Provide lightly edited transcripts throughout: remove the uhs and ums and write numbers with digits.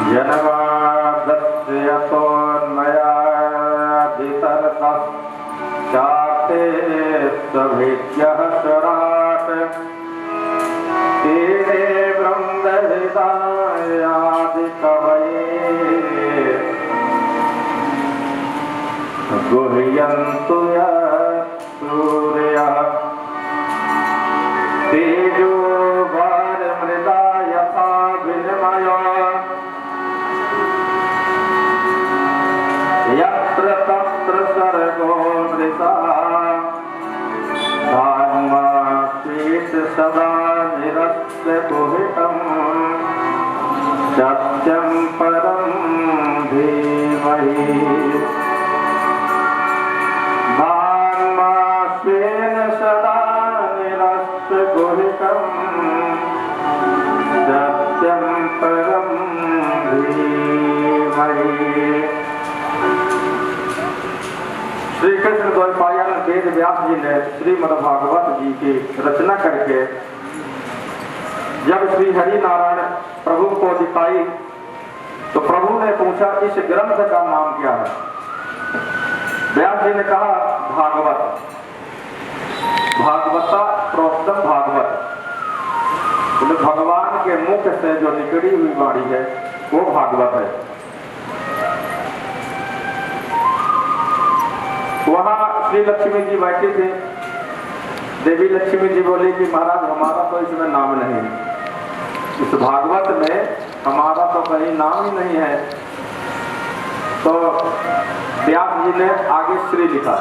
जनवादस्यतोन्मयादितरतश्चाते सभेद्यः स्वराट् तेरे ब्रह्महृदायादिकवये गुह्यन्तु सूर्यः तेजो वारिमृदा यथा विनिमयो यत्र तत्र सर्गो मृषा धार्मासीत् सदा निरस्य कुहितं सत्यं परं धीमहि धार्मास्वेन सदा निरस्य कुहितं सत्यं परं धीमहि। श्री कृष्ण द्वैपायन वेद व्यास जी ने श्रीमद्भागवत जी की रचना करके जब श्री हरि नारायण प्रभु को दिखाई तो प्रभु ने पूछा इस ग्रंथ का नाम क्या है। व्यास जी ने कहा भागवत, भागवता प्रोक्तम भागवत, भगवान के मुख से जो निकली हुई वाणी है वो भागवत है। वहां श्री लक्ष्मी जी बैठी थी। देवी लक्ष्मी जी बोली कि महाराज हमारा तो इसमें नाम नहीं है, इस भागवत में हमारा तो कहीं नाम ही नहीं है। तो व्यास जी ने आगे श्री लिखा,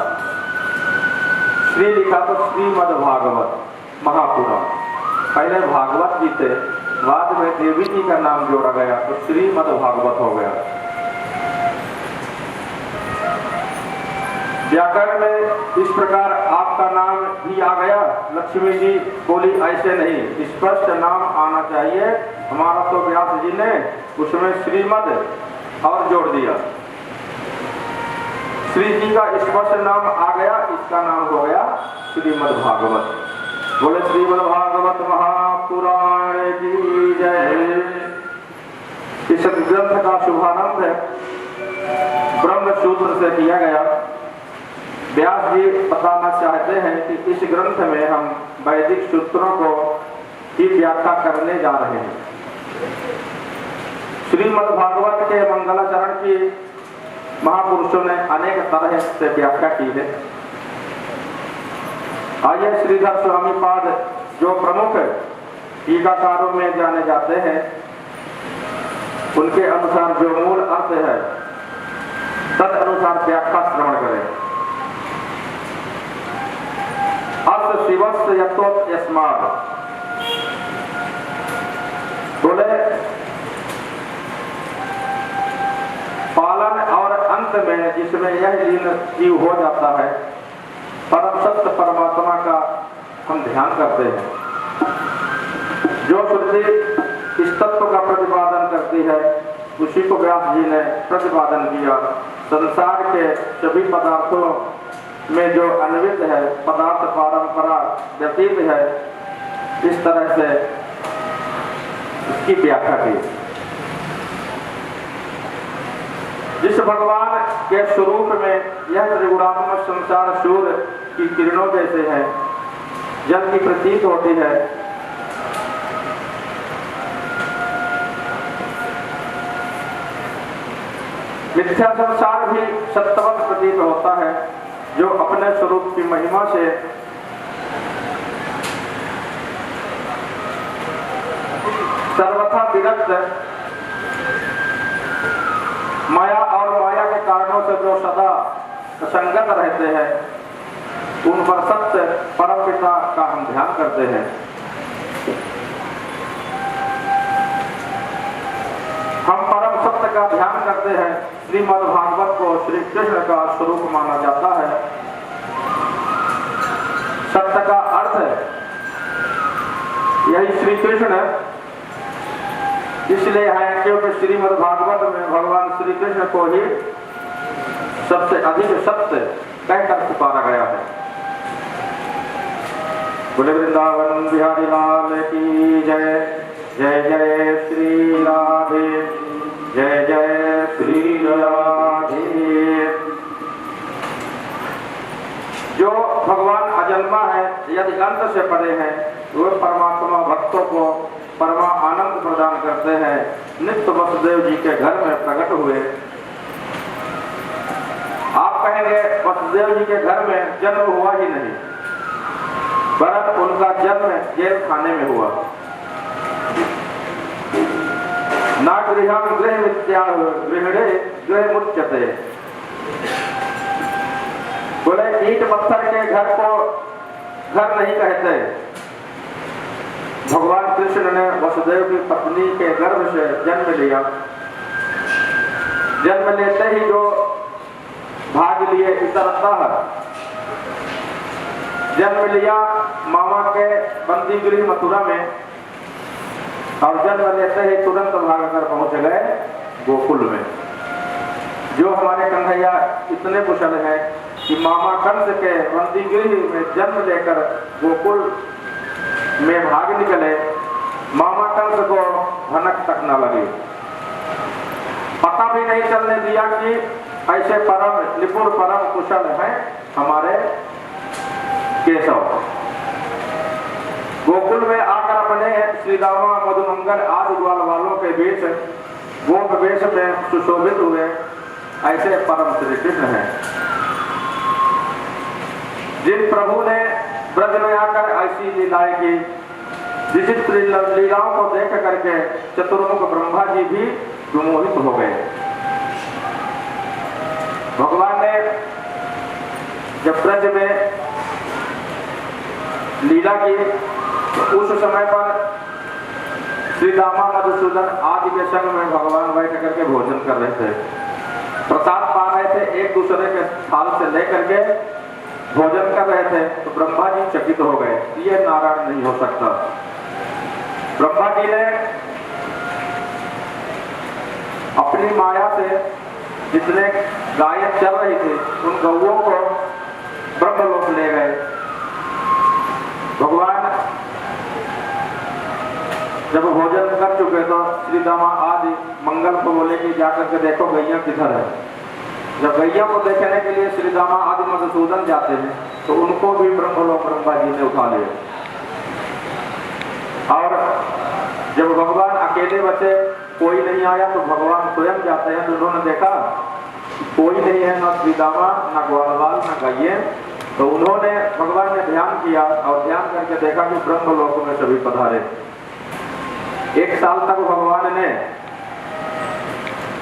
श्री लिखा तो श्रीमद्भागवत महापुराण। पहले भागवत जी थे, बाद में देवी जी का नाम जोड़ा गया तो श्रीमद्भागवत हो गया। व्याकरण में इस प्रकार आपका नाम भी आ गया। लक्ष्मी जी बोली ऐसे नहीं, स्पष्ट नाम आना चाहिए हमारा। तो व्यास जी ने उसमें श्रीमद और जोड़ दिया। श्री जी का स्पष्ट नाम आ गया, इसका नाम हो गया श्रीमद्भागवत। बोले श्रीमद्भागवत महापुराण की जय। इस ग्रंथ का शुभारंभ ब्रह्म सूत्र से किया गया। व्यास जी बताना चाहते हैं कि इस ग्रंथ में हम वैदिक सूत्रों को की व्याख्या करने जा रहे हैं। श्रीमद्भागवत के मंगलाचरण की महापुरुषों ने अनेक तरह से व्याख्या की है। आइए श्रीधर स्वामी पाद जो प्रमुख टीकाकारों में जाने जाते हैं उनके अनुसार जो मूल अर्थ है तद अनुसार व्याख्या श्रवण करें। अर्थ शिवस्य यतोत यस्मात्, बोले पालन और अंत में जिसमें यह जीव हो जाता है परम सत्य परमात्मा का हम ध्यान करते हैं। जो श्रुति इस तत्व का प्रतिपादन करती है उसी को व्यास जी ने प्रतिपादन किया। संसार के सभी पदार्थों में जो अन्वित है पदार्थ परंपरा व्यतीत है, इस तरह से इसकी व्याख्या की। जिस भगवान के स्वरूप में यह त्रिगुणात्मक संसार सूर्य की किरणों जैसे है, जल की प्रतीत होती है, मिथ्या संसार भी सत्यवत प्रतीत होता है जो अपने स्वरूप की महिमा से सर्वथा विरक्त, माया और माया के कारणों से जो सदा संगत रहते हैं उन पर सत्य परम पिता का हम ध्यान करते हैं। हम परम सत्य का ध्यान करते हैं। श्रीमद्भागवत को श्री कृष्ण का स्वरूप माना जाता है। सत्य का अर्थ यही श्री कृष्ण इसलिए है क्योंकि श्रीमद्भागवत में भगवान श्री कृष्ण को ही सबसे अधिक सत्य कहकर पुकारा गया है। बोले वृंदावन बिहारी लाल की जय। जय जय श्री राधे, जय अंत से परे हैं, वे परमात्मा भक्तों को परमा आनंद प्रदान करते हैं। नित्य वसुदेव जी के घर में प्रकट हुए। आप कहेंगे वसुदेव जी के घर में जन्म हुआ ही नहीं, पर उनका जन्म जेल खाने में हुआ। ना गृहम गृह विद्या गृहणे गृह मुच्यते। बोले ईंट पत्थर के घर को घर नहीं कहते। भगवान कृष्ण ने वसुदेव की पत्नी के गर्भ से जन्म लिया। जन्म लेते ही जो भाग लिए इतरतः जन्म लिया मामा के बंदी गृह मथुरा में, और जन्म लेते ही तुरंत भागकर पहुंच गए गोकुल में। जो हमारे कन्हैया इतने कुशल हैं कि मामा कंस के बंदी गृह में जन्म लेकर गोकुल में भाग निकले। मामा कंस को भनक तक न लगी, पता भी नहीं चलने दिया कि ऐसे परम निपुण परम कुशल हैं हमारे केशव। गोकुल में आकर अपने श्री दामा मधुमंगल आदि ग्वाल वालों के बीच गोप वेश में सुशोभित हुए। ऐसे परम श्री कृष्ण हैं जिन प्रभु ने ब्रज में आकर ऐसी लीलाएं की। विचित्र लीलाओं को देख करके चतुर्मुख ब्रह्मा जी भी विमोहित हो गए। भगवान ने जब ब्रज में लीला की तो उस समय पर श्री दामा मधुसूदन आदि के संग में भगवान बैठ करके भोजन कर रहे थे, प्रसाद पा रहे थे, एक दूसरे के थाल से लेकर के भोजन कर रहे थे। तो ब्रह्मा जी चकित हो गए, ये नारायण नहीं हो सकता। ब्रह्मा जी ने अपनी माया से जितने गायें चल रही थी उन गौओं को ब्रह्मलोक ले गए। भगवान जब भोजन कर चुके तो श्री दामा आदि मंगल को बोले कि जाकर के देखो गैया किधर है। जब गैया को देखने के लिए श्री दामा आदि मधुसूदन जाते हैं तो उनको भी ब्रह्मलोक ब्रह्मा जी ने उठा लिया। और जब भगवान अकेले बचे, कोई नहीं आया, तो भगवान स्वयं जाते हैं। तो उन्होंने देखा कोई नहीं है, न श्री दामा न ग्वालवाल न गैये। तो उन्होंने भगवान ने ध्यान किया और ध्यान करके देखा कि ब्रह्मलोक में सभी पधारे। 1 साल तक भगवान ने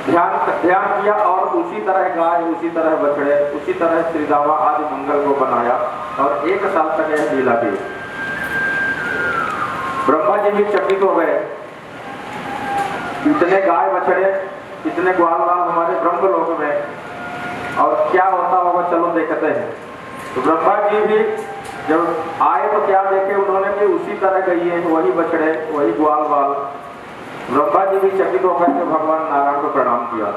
ध्यान किया और उसी तरह गाय, उसी तरह बछड़े, उसी तरह श्री दामा आदि मंगल को बनाया और 1 साल तक यह लीला की। ब्रह्मा जी भी चकित हो गए, इतने गाय बछड़े, इतने ग्वालवाल हमारे ब्रह्मलोक में, और क्या होता होगा चलो देखते हैं। तो ब्रह्मा जी भी जब आए तो क्या देखे उन्होंने कि उसी तरह गई है, वही बछड़े, वही ग्वालवाल। ब्रह्मा जी भी चकित होकर के भगवान नारायण को प्रणाम किया।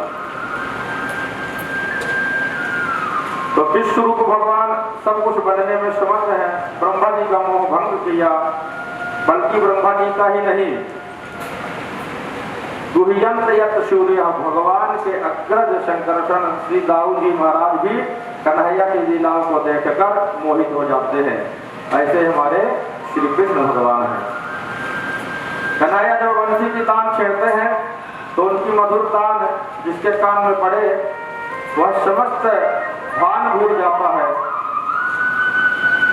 तो विश्व रूप भगवान सब कुछ बनने में समर्थ है। ब्रह्मा जी का मोह भंग किया, बल्कि ब्रह्मा जी का ही नहीं, दुहियंत यत सूर्य भगवान के अग्रज शंकरसन श्री दाऊ जी महाराज भी कन्हैया की लीलाओं को देखकर मोहित हो जाते हैं। ऐसे हमारे श्री कृष्ण भगवान हैं। कन्हैया जब बंसी की तान छेड़ते हैं तो उनकी मधुर तान जिसके कान में पड़े वह समस्त भान भूल जाता है।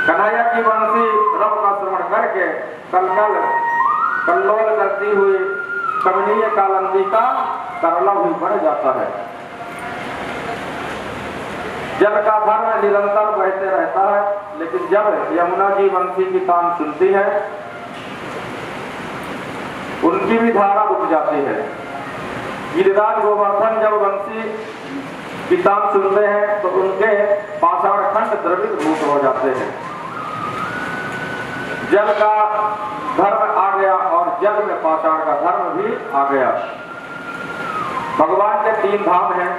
कन्हैया की बंसी रब का श्रवण करके कलकल कल्लोल करती हुई कमनीय कालंदी का तरला भी बढ़ जाता है। जल का धर्म निरंतर बहते रहता है, लेकिन जब यमुना जी बंसी की तान सुनती है उनकी भी धारा रुक जाती है। गिरिराज गोवर्धन जब बंसी की तान सुनते हैं तो उनके पाषाण खंड द्रवित हो जाते हैं। जल का धर्म आ गया और जल में पाषाण का धर्म भी आ गया। भगवान के 3 धाम हैं,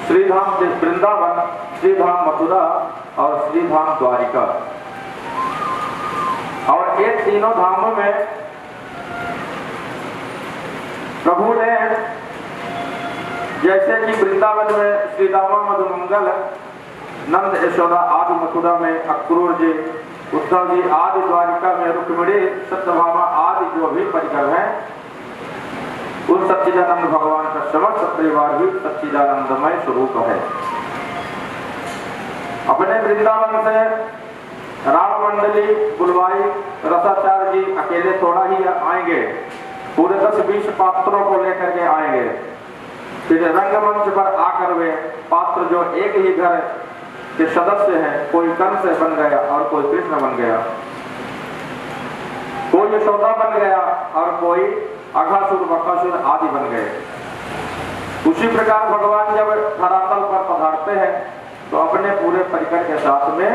श्रीधाम वृंदावन, श्रीधाम मथुरा और श्रीधाम द्वारिका। और ये तीनों धामों में प्रभु ने जैसे कि वृंदावन में श्री दामा मधुमंगल, नंद यशोदा आदि, मथुरा में अक्रूर जी, उद्धव जी आदि द्वारिका में रुक्मिणी सत्यभामा आदि जो भी परिकर हैं उन सच्चिदानंद भगवान का समस्त परिवार भी सच्चिदानंदमय स्वरूप है। अपने वृंदावन से राम मंडली बुलवाई, रसाचार्य जी अकेले थोड़ा ही आएंगे, पूरे 10-20 पात्रों को लेकर के आएंगे। फिर रंगमंच पर आकर वे पात्र जो एक ही घर के सदस्य हैं, कोई कंस बन गया और कोई कृष्ण बन गया, कोई यशोदा बन गया और कोई अघासुर बकासुर आदि बन गए। उसी प्रकार भगवान जब धरातल पर पधारते हैं तो अपने पूरे परिकर के साथ में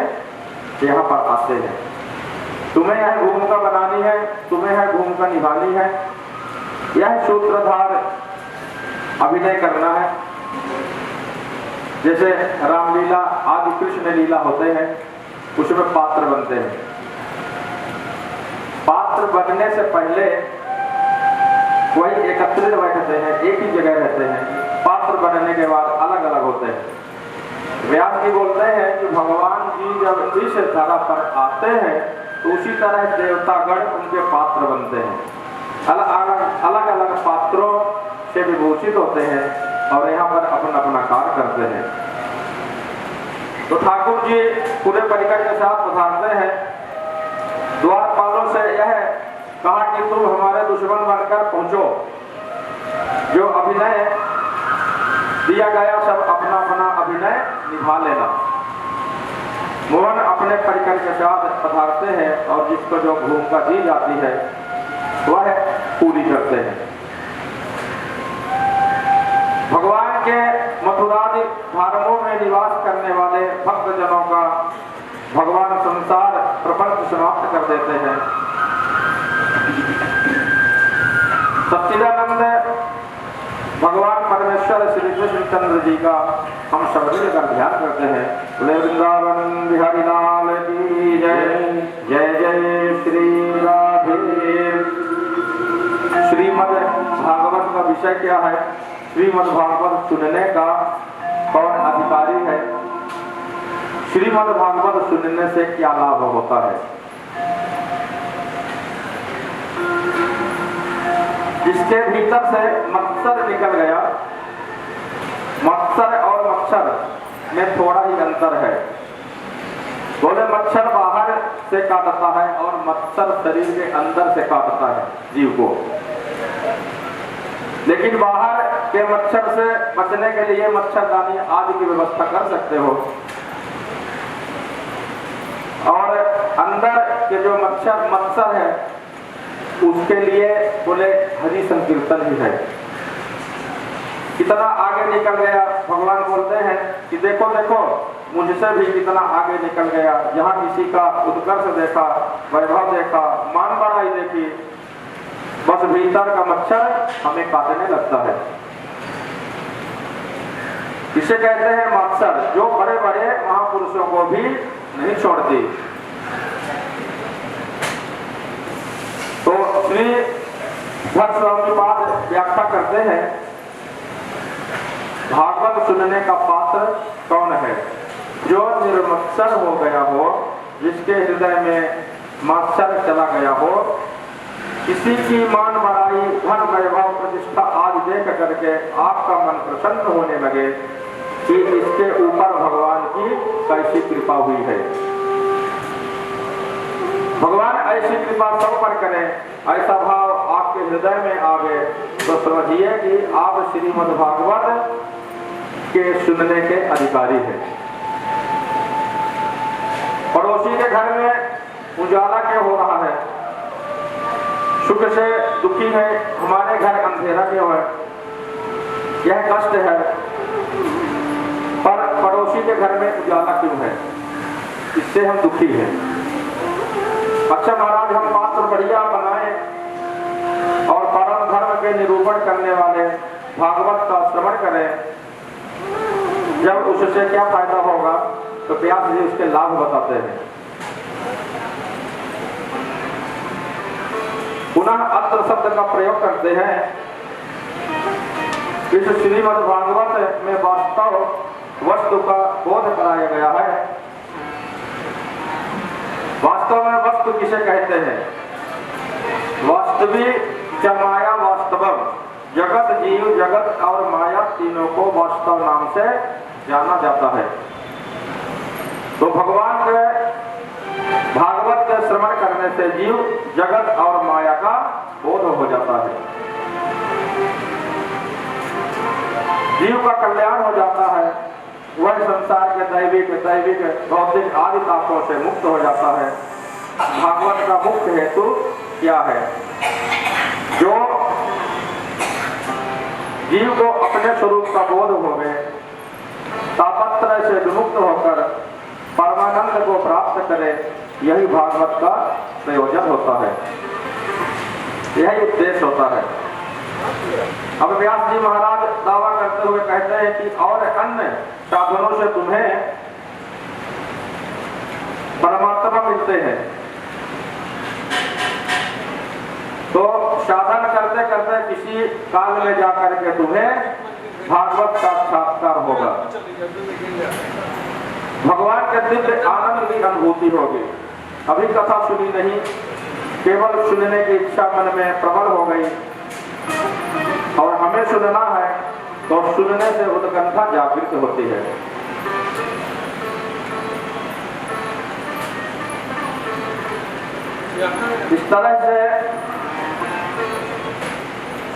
यहाँ पर आते हैं। तुम्हें यह भूमिका बनानी है, तुम्हें यह भूमिका निभानी है, यह सूत्रधार अभिनय करना है। जैसे रामलीला आदि कृष्ण लीला होते हैं, उसमें पात्र बनते हैं। पात्र बनने से पहले वही एकत्रित बैठते हैं, एक ही जगह रहते हैं। पात्र बनने के बाद अलग अलग होते हैं। व्यास जी बोलते हैं कि भगवान जी जब इस धरा पर आते हैं तो उसी तरह देवतागण उनके पात्र बनते हैं। अलग अलग पात्रों से विभूषित होते हैं और यहाँ पर अपना अपना कार्य करते हैं। तो ठाकुर जी पूरे परिकर के साथ पधारते हैं। द्वारपालों से यह कहा कि तुम हमारे दुश्मन बनकर पहुंचो। जो अभिनय दिया गया सब अपना अपना अभिनय निभा लेना। मोहन अपने परिकर के साथ पधारते हैं और जिसको जो भूमिका दी जाती है वह पूरी करते हैं। भगवान के मथुरादि धामों में निवास करने वाले भक्तजनों का भगवान संसार प्रपंच समाप्त कर देते हैं। सच्चिदानंद भगवान परमेश्वर श्री कृष्णचंद्र जी का हम सब मिलकर ध्यान करते हैं। बोले वृंदावन बिहारी लाल की जय। जय जय श्री राधे। श्रीमद् भागवत का विषय क्या है? श्रीमद् भागवत सुनने का कौन अधिकारी है? श्रीमद् भागवत सुनने से क्या लाभ होता है? जिसके भीतर से मत्सर निकल गया, मत्सर और मच्छर में थोड़ा ही अंतर है। बोले मच्छर बाहर से काटता है और मत्सर शरीर के अंदर से काटता है जीव को। लेकिन बाहर के मच्छर से बचने के लिए मच्छरदानी आदि की व्यवस्था कर सकते हो, और अंदर के जो मत्सर है उसके लिए बोले हरि संकीर्तन ही है। कितना आगे निकल गया, भगवान बोलते हैं कि देखो देखो मुझसे भी कितना आगे निकल गया। जहाँ किसी का उत्कर्ष देखा, वैभव देखा, मान बढ़ाई देखी, बस भीतर का मच्छर हमें काटने लगता है। इसे कहते हैं मत्सर, जो बड़े बड़े महापुरुषों को भी नहीं छोड़ती। तो श्री भट्ट स्वामी पाद व्याख्या करते हैं, भागवत सुनने का पात्र कौन है? जो निर्मत्सर हो गया हो, जिसके हृदय में मत्सर चला गया हो, किसी की मान बढ़ाई, धन वैभव प्रतिष्ठा आदि देख करके आपका मन प्रसन्न होने लगे कि इसके ऊपर भगवान की कैसी कृपा हुई है। भगवान ऐसी कृपा सब पर करें, ऐसा भाव आपके हृदय में आवे तो समझिए कि आप श्रीमद् भागवत के सुनने के अधिकारी हैं। पड़ोसी के घर में उजाला क्यों हो रहा है? सुख से दुखी है, हमारे घर अंधेरा क्यों है? यह कष्ट है। पर पड़ोसी के घर में उजाला क्यों है? इससे हम दुखी हैं। अच्छा महाराज, हम पात्र बढ़िया बनाए और परम धर्म के निरूपण करने वाले भागवत का श्रवण करें, जब उससे क्या फायदा होगा तो व्यास जी उसके लाभ बताते हैं। पुनः अत्र शब्द का प्रयोग करते हैं। इस श्रीमद् भागवत में वास्तव वस्तु का बोध कराया गया है। वास्तव में वस्तु किसे कहते हैं? वास्तविक च माया वास्तवम, जगत, जीव जगत और माया तीनों को वास्तव नाम से जाना जाता है। तो भगवान के भागवत के श्रवण करने से जीव जगत और माया का बोध हो जाता है, जीव का कल्याण हो जाता है, वह संसार के दैविक भौतिक आदि तापों से मुक्त हो जाता है। भागवत का मुख्य हेतु क्या है? जो जीव को अपने स्वरूप का बोध हो गए, तापत्रय से विमुक्त होकर परमानंद को प्राप्त करे, यही भागवत का प्रयोजन होता है, यही उद्देश्य होता है। अब व्यास जी महाराज दावा करते हुए कहते हैं कि और अन्य साधनों से तुम्हें परमात्मा मिलते हैं, तो साधन करते करते किसी काल में जाकर के तुम्हें भागवत का साक्षात्कार होगा, भगवान के दिव्य आनंद की अनुभूति होगी। अभी कथा सुनी नहीं, केवल सुनने की इच्छा मन में प्रबल हो गई और हमें सुनना है, तो सुनने से उत्कंठा जागृत होती है। इस तरह से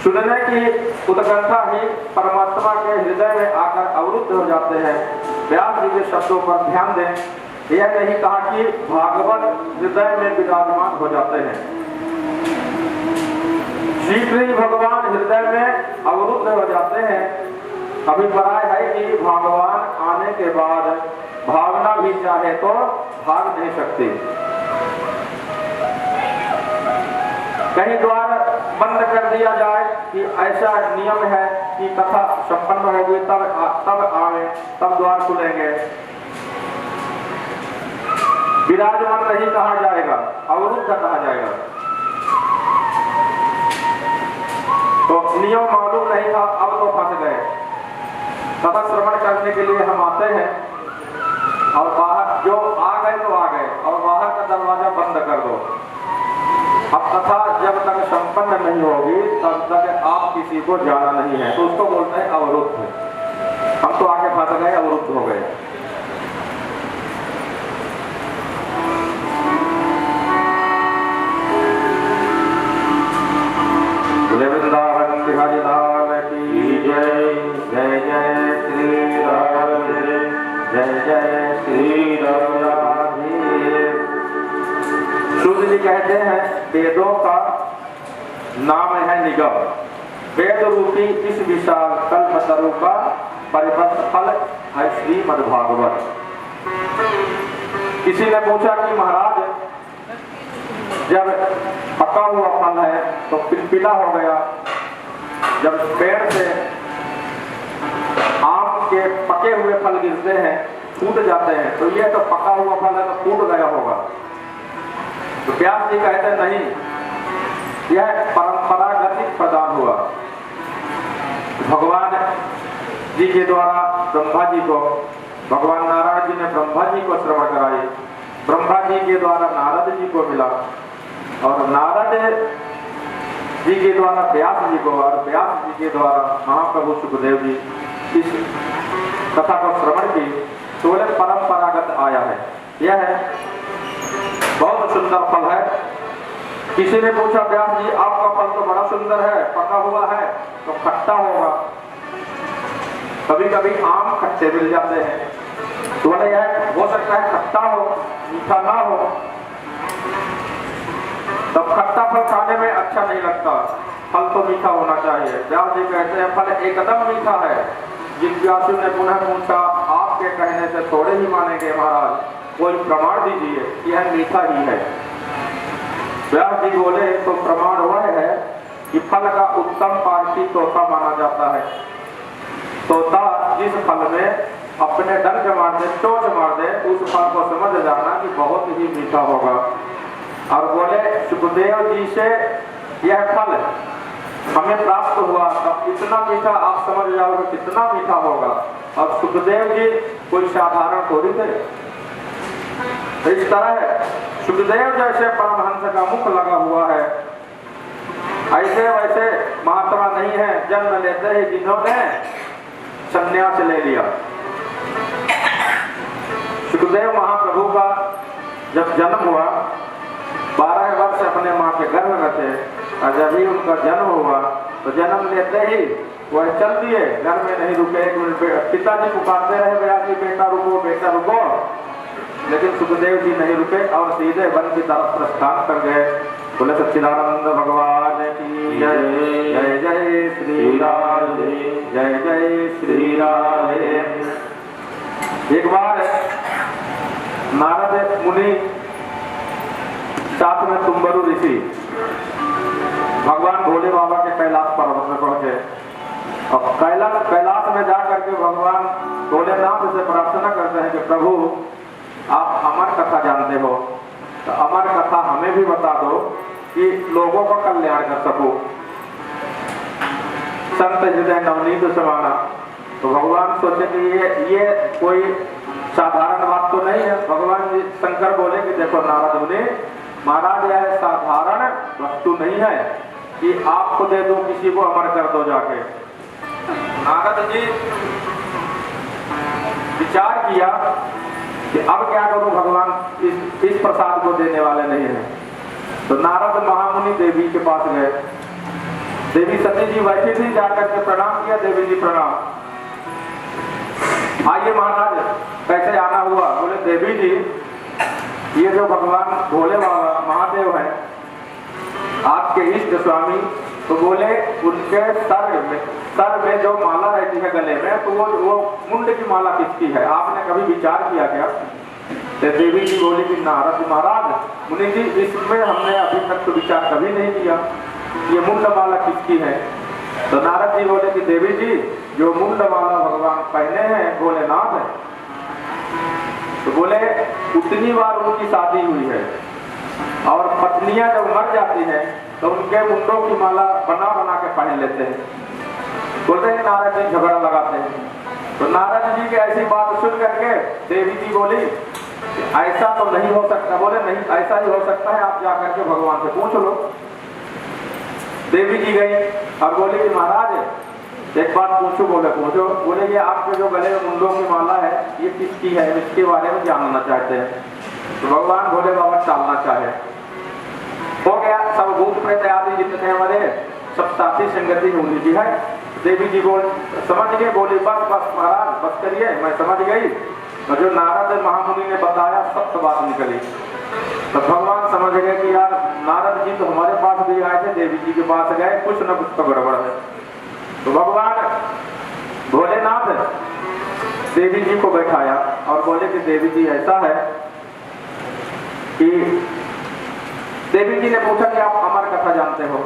सुनने की उत्कंठा ही परमात्मा के हृदय में आकर अवरुद्ध हो जाते हैं। व्यास जी के शब्दों पर ध्यान दें, यह नहीं कहा कि भागवत हृदय में विराजमान हो जाते हैं, शीघ्र ही भगवान हृदय में अवरुद्ध हो जाते हैं। अभिप्राय है कि भगवान आने के बाद भावना भी चाहे तो भाग नहीं सकती। कहीं द्वार बंद कर दिया जाए कि ऐसा नियम है कि कथा संपन्न होगी तब आवे, तब द्वार खुलेंगे, विराजमान नहीं कहा जाएगा, अवरुद्ध कहा जाएगा। तो नियम मालूम नहीं था, अब तो फंस गए। कथा श्रवण करने के लिए हम आते हैं और बाहर जो आ गए तो आ गए, और बाहर का दरवाजा बंद कर दो। अब कथा जब तक संपन्न नहीं होगी तब तक आप किसी को जाना नहीं है, तो उसको बोलते हैं अवरुद्ध। हम तो आगे फंस गए, अवरुद्ध हो गए। वृंदावन बिहारी लाल की जय, जय जय श्री राम, जय जय श्री राधे। सूर्य जी कहते हैं वेदों का नाम है निगम, वेद रूपी इस विशाल कल्पतरु का परिपक्व फल है श्रीमद्भागवत। किसी ने पूछा कि महाराज जब पका हुआ फल है तो पिलपिला हो गया, जब पेड़ से आम के पके हुए फल गिरते हैं टूट जाते हैं, तो ये तो पका हुआ फल है तो टूट गया होगा। तो व्यास जी कहते नहीं, यह परंपरागत प्रदान हुआ। भगवान जी के द्वारा ब्रह्मा जी को, भगवान नारायण जी ने ब्रह्मा जी को श्रवण कराई, ब्रह्मा जी के द्वारा नारद जी को मिला, और नारद जी के द्वारा व्यास जी को, और व्यास जी के द्वारा महाप्रभु सुखदेव जी इस कथा को श्रवण की, तो परंपरागत आया है। यह है बहुत सुंदर फल है। किसी ने पूछा व्यास जी आपका फल तो बड़ा सुंदर है, पका हुआ है तो खट्टा होगा, कभी कभी आम खट्टे मिल जाते हैं, तो यह हो सकता है खट्टा हो, मीठा ना हो, तब खट्टा फल खाने में अच्छा नहीं लगता, फल तो मीठा होना चाहिए। व्यास जी कहते हैं फल एकदम मीठा है। जिज्ञासु ने पुनः पूछा आपके कहने से थोड़े ही मानेंगे महाराज, कोई प्रमाण दीजिए कि यह मीठा ही है। व्यास जी बोले तो प्रमाण वह है कि फल का उत्तम पार्टी तोता माना जाता है। तोता जिस फल में अपने डंक मार दे, चोट मार दे, उस फल को समझ जाना कि बहुत ही मीठा होगा। और बोले सुखदेव जी से यह फल हमें प्राप्त हुआ, तब इतना मीठा आप समझ जाओगे कितना मीठा होगा। और सुखदेव जी कोई साधारण थोड़ी थे, तो इस तरह सुखदेव जैसे परमहंस का मुख लगा हुआ है, ऐसे वैसे महात्मा नहीं है जन्म लेते ही जिन्होंने संन्यास ले लिया। सुखदेव महाप्रभु का जब जन्म हुआ, 12 वर्ष अपने माँ के गर्भ में थे, और जब ही उनका जन्म हुआ तो जन्म लेते ही वह चल दिए, घर में नहीं रुके। एक मिनट पिताजी पुकारते रहे, भैया जी बेटा रुको बेटा रुको, लेकिन सुखदेव जी नहीं रुके और सीधे वन की तरफ प्रस्थान कर गए। बोले सच्चिदानंद भगवान की जय, जय जय श्री राधे, जय जय श्री राधे। एक बार नारद मुनि साथ में तुम्बरु ऋषि भगवान भोले बाबा के कैलाश पर्वत में पहुंचे। अब कैलाश में जाकर के भगवान भोलेनाथ से प्रार्थना करते हैं कि प्रभु आप अमर कथा जानते हो, तो अमर कथा हमें भी बता दो कि लोगों का कल्याण कर सको। संत हृदय नवनीत समाना। तो भगवान सोचे कि ये कोई साधारण बात तो नहीं है। भगवान जी शंकर बोले कि देखो नारद मुनि महाराज, यह साधारण वस्तु नहीं है कि आपको दे दो, किसी को अमर कर दो जाके। नारद जी विचार किया कि अब क्या करूं, भगवान इस प्रसाद को देने वाले नहीं है। तो नारद महामुनि देवी के पास गए। देवी सती जी बैठी थी, जाकर के प्रणाम किया। देवी जी प्रणाम, आइए महाराज कैसे आना हुआ? बोले देवी जी ये जो भगवान भोले बाबा महादेव हैं आपके इष्ट स्वामी, तो बोले उनके सर में जो माला रहती है गले में, तो वो मुंड की माला किसकी है? आपने कभी विचार किया क्या? तो देवी जी बोली कि नारद महाराज मुनि जी इसमें हमने अभी तक तो विचार कभी नहीं किया, ये मुंड माला किसकी है? तो नारद जी बोले कि देवी जी जो मुंड माला भगवान पहने हैं भोलेनाथ है, तो बोले उतनी बार उनकी शादी हुई है और पत्नियां जब मर जाती हैं तो उनके मुंडों की माला बना बना के पहन लेते हैं। बोलते हैं नारद जी झगड़ा लगाते हैं। तो नारद जी की ऐसी बात सुन करके देवी जी बोली ऐसा तो नहीं हो सकता। बोले नहीं, ऐसा ही हो सकता है, आप जाकर के भगवान से पूछ लो। देवी जी गई और बोली कि महाराज एक बात पूछो। बोले पूछो। बोले ये आपके जो गले में मुंडों की माला है ये किसकी है, इसके बारे में जानना चाहते हैं। तो भगवान भोले बाबा टालना चाहे। हो गया, सब भूत प्रेत आदि जितने हमारे सब साथी संगति उन्हीं की है। देवी जी बोल समझ गए, बोली बस बस महाराज बस करिए, मैं समझ गई। और जो नारद महामुनि ने बताया सत्य बात निकली। तो भगवान समझ गए कि यार नारद जी तो हमारे पास भी आए थे, देवी जी के पास गए, कुछ न कुछ तो गड़बड़ है। तो भगवान भोलेनाथ देवी जी को बैठाया और बोले कि देवी जी ऐसा है कि देवी जी ने पूछा कि आप अमर कथा जानते हो,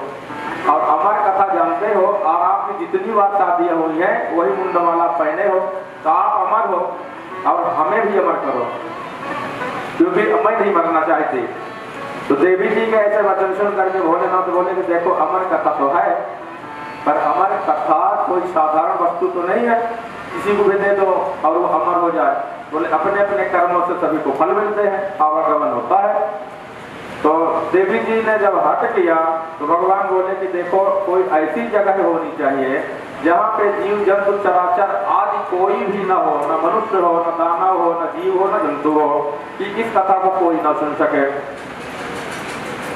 और अमर कथा जानते हो और आपकी जितनी बार शादियां हुई है वही मुंडमाला पहने हो, तो आप अमर हो और हमें भी अमर करो, क्योंकि मैं नहीं मरना चाहती। तो देवी जी के ऐसे वचन सुन करके भोलेनाथ बोले कि देखो अमर कथा तो है, पर अमर कथा कोई साधारण वस्तु तो नहीं है किसी को भी दे दो और वो अमर हो जाए। बोले अपने अपने कर्मों से सभी को फल मिलते हैं, आवागमन होता है। तो देवी जी ने जब हट किया तो भगवान बोले कि देखो कोई ऐसी जगह होनी चाहिए जहाँ पे जीव जंतु चराचर आदि कोई भी ना हो, न मनुष्य हो, न दानव हो, न जीव हो, न जंतु हो, कि इस कथा को कोई ना सुन सके।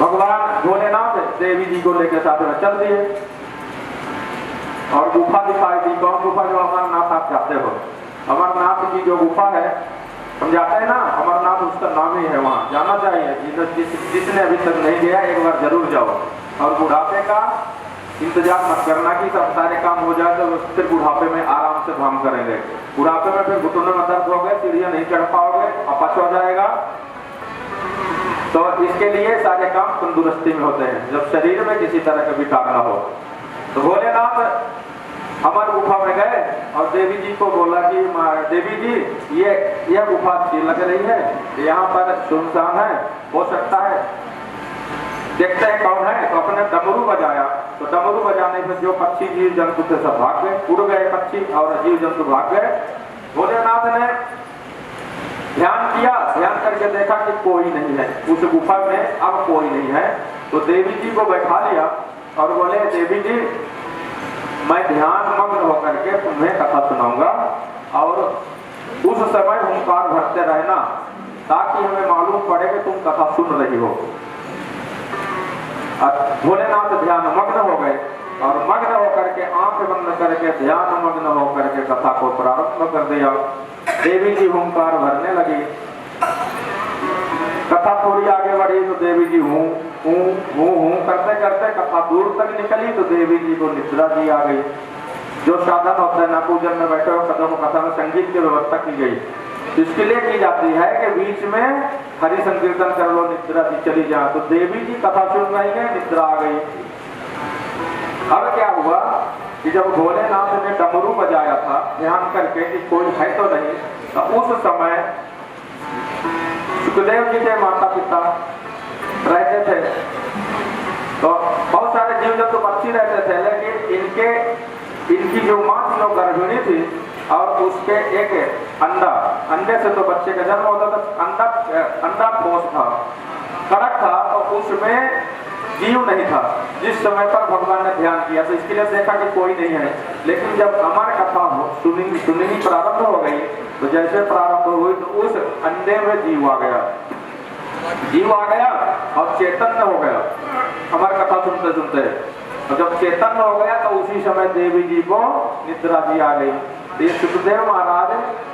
भगवान भोलेनाथ देवी जी को लेकर साथ में चल दिए और गुफा दिखाई दी। कौन गुफा? जो अमरनाथ आप जाते हो, अमरनाथ की जो गुफा है हम जाते हैं ना, अमरनाथ उसका नाम ही है, वहाँ जाना चाहिए। जिसने अभी तक नहीं गया एक बार जरूर जाओ। और बुढ़ापे का इंतजार मत करना कि सब सारे काम हो जाए तो फिर बुढ़ापे में आराम से धाम करेंगे। बुढ़ापे में फिर घुटनों में दर्द हो गए, सीढ़ियाँ नहीं चढ़ पाओगे, अपच हो जाएगा। तो इसके लिए सारे काम तंदुरुस्ती में होते हैं, जब शरीर में किसी तरह का विकार न हो। तो भोलेनाथ अमर गुफा में गए और देवी जी को बोला कि देवी जी ये गुफा अच्छी लग रही है, यहाँ पर सुनसान है, हो सकता है देखते हैं कौन है। तो अपने डमरू बजाया, तो डमरू बजाने से जो पक्षी जीव जंतु थे सब भाग गए, उड़ गए पक्षी और जीव जंतु भाग गए। भोलेनाथ ने ध्यान किया, ध्यान करके देखा कि कोई नहीं है उस गुफा में, अब कोई नहीं है। तो देवी जी को बैठा लिया और बोले देवी जी मैं ध्यान मग्न होकर के तुम्हें कथा सुनाऊंगा और उस समय हुंकार भरते रहना ताकि हमें मालूम पड़े कि तुम कथा सुन रही हो। भोलेनाथ ध्यान मग्न हो गए और मग्न होकर के आंख बंद करके ध्यान मग्न होकर के कथा को प्रारंभ कर दिया। देवी जी हुंकार भरने लगी। कथा थोड़ी आगे बढ़ी तो देवी जी हूँ करते करते कथा दूर तक निकली तो देवी जी को निद्रा जी आ गई। जो साधन होता है ना, पूजन में बैठे हो कदम कथा में संगीत की व्यवस्था की गई, इसके लिए की जाती है कि बीच में हरि संकीर्तन कर लो, निद्रा जी चली जाए। तो देवी जी कथा सुन रही है, निद्रा आ गई। अब क्या हुआ कि जब भोलेनाथ ने डमरू बजाया था ध्यान करके कि कोई है तो नहीं, तो उस समय सुखदेव जी के माता पिता रहते थे। तो बहुत सारे जीव जंतु पक्षी रहते थे, लेकिन इनकी जो माँ थी वो गर्भिणी थी और उसके एक अंडे से तो बच्चे का जन्म होता था। अंडा ठोस था, कड़क था, तो उसमें जीव नहीं था। जिस समय पर भगवान ने ध्यान किया तो इसके लिए देखा कि कोई नहीं है। लेकिन जब अमर कथा सुननी प्रारंभ हो गई तो जैसे प्रारंभ हुई तो उस अंडे में जीव आ गया और चैतन्य हो गया अमर कथा सुनते सुनते। और जब चैतन्य हो गया तो उसी समय देवी जी को निद्रा जी आ गई। ये सुखदेव महाराज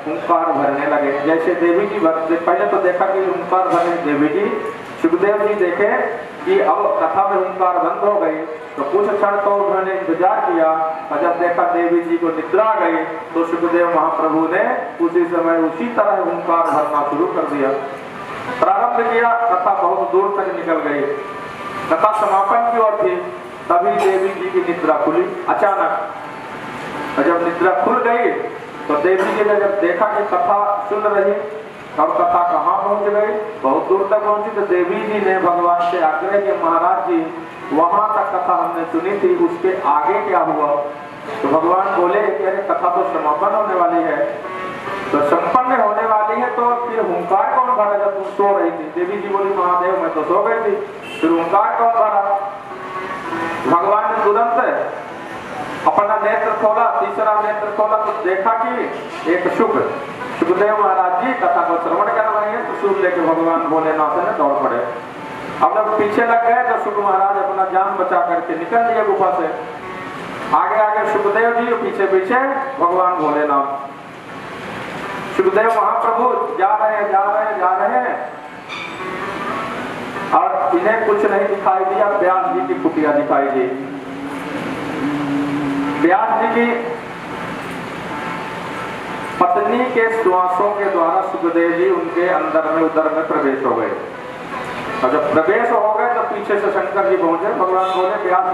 हुंकार भरने लगे। जैसे देवी जी पहले तो देखा कि हुंकार भरने देवी जी, सुखदेव जी देखे कि अब कथा में हुंकार बंद हो गई तो कुछ क्षण तो उन्होंने इंतजार किया और जब देखा देवी जी को निद्रा आ गई तो सुखदेव महाप्रभु ने उसी समय उसी तरह हुंकार भरना शुरू कर दिया, प्रारंभ किया। कथा बहुत दूर तक निकल गई, कथा समापन की ओर थी, तभी देवी जी की निद्रा खुली अचानक। और जब निद्रा खुल गई तो देवी जी ने जब देखा कि कथा सुन रही और कथा कहाँ पहुंच गई, बहुत दूर तक पहुंची, तो देवी जी ने भगवान से आग्रह किया महाराज जी वहां तक कथा हमने सुनी थी, उसके आगे क्या हुआ? तो भगवान बोले कि अरे कथा तो समापन होने वाली है। तो संपन्न होने वाली है तो फिर हुंकार कौन भरा जब तुम सो रही थी? देवी जी बोली महादेव मैं तो सो गई थी, फिर हुंकार कौन भरा? भगवान ने तुरंत अपना नेत्र खोला, तीसरा नेत्र खोला तो देखा कि एक सुखदेव महाराज जी कथा को श्रवण कर रहे हैं। तो सुन लेके भगवान भोलेनाथ ने दौड़ पड़े। अब जब पीछे लग गए तो सुख महाराज अपना जान बचा करके निकल लिए गुफा से। आगे आगे सुखदेव जी, पीछे पीछे भगवान भोलेनाथ। सुखदेव महाप्रभु जा रहे हैं और इन्हें कुछ नहीं दिखाई दिया। व्यास जी की कुटिया दिखाई दी। व्यास जी की पत्नी के श्वासों के द्वारा सुखदेव जी उनके अंदर में उदर में प्रवेश हो गए। और जब प्रवेश हो गए तो पीछे से शंकर जी पहुंचे। भगवान बोले व्यास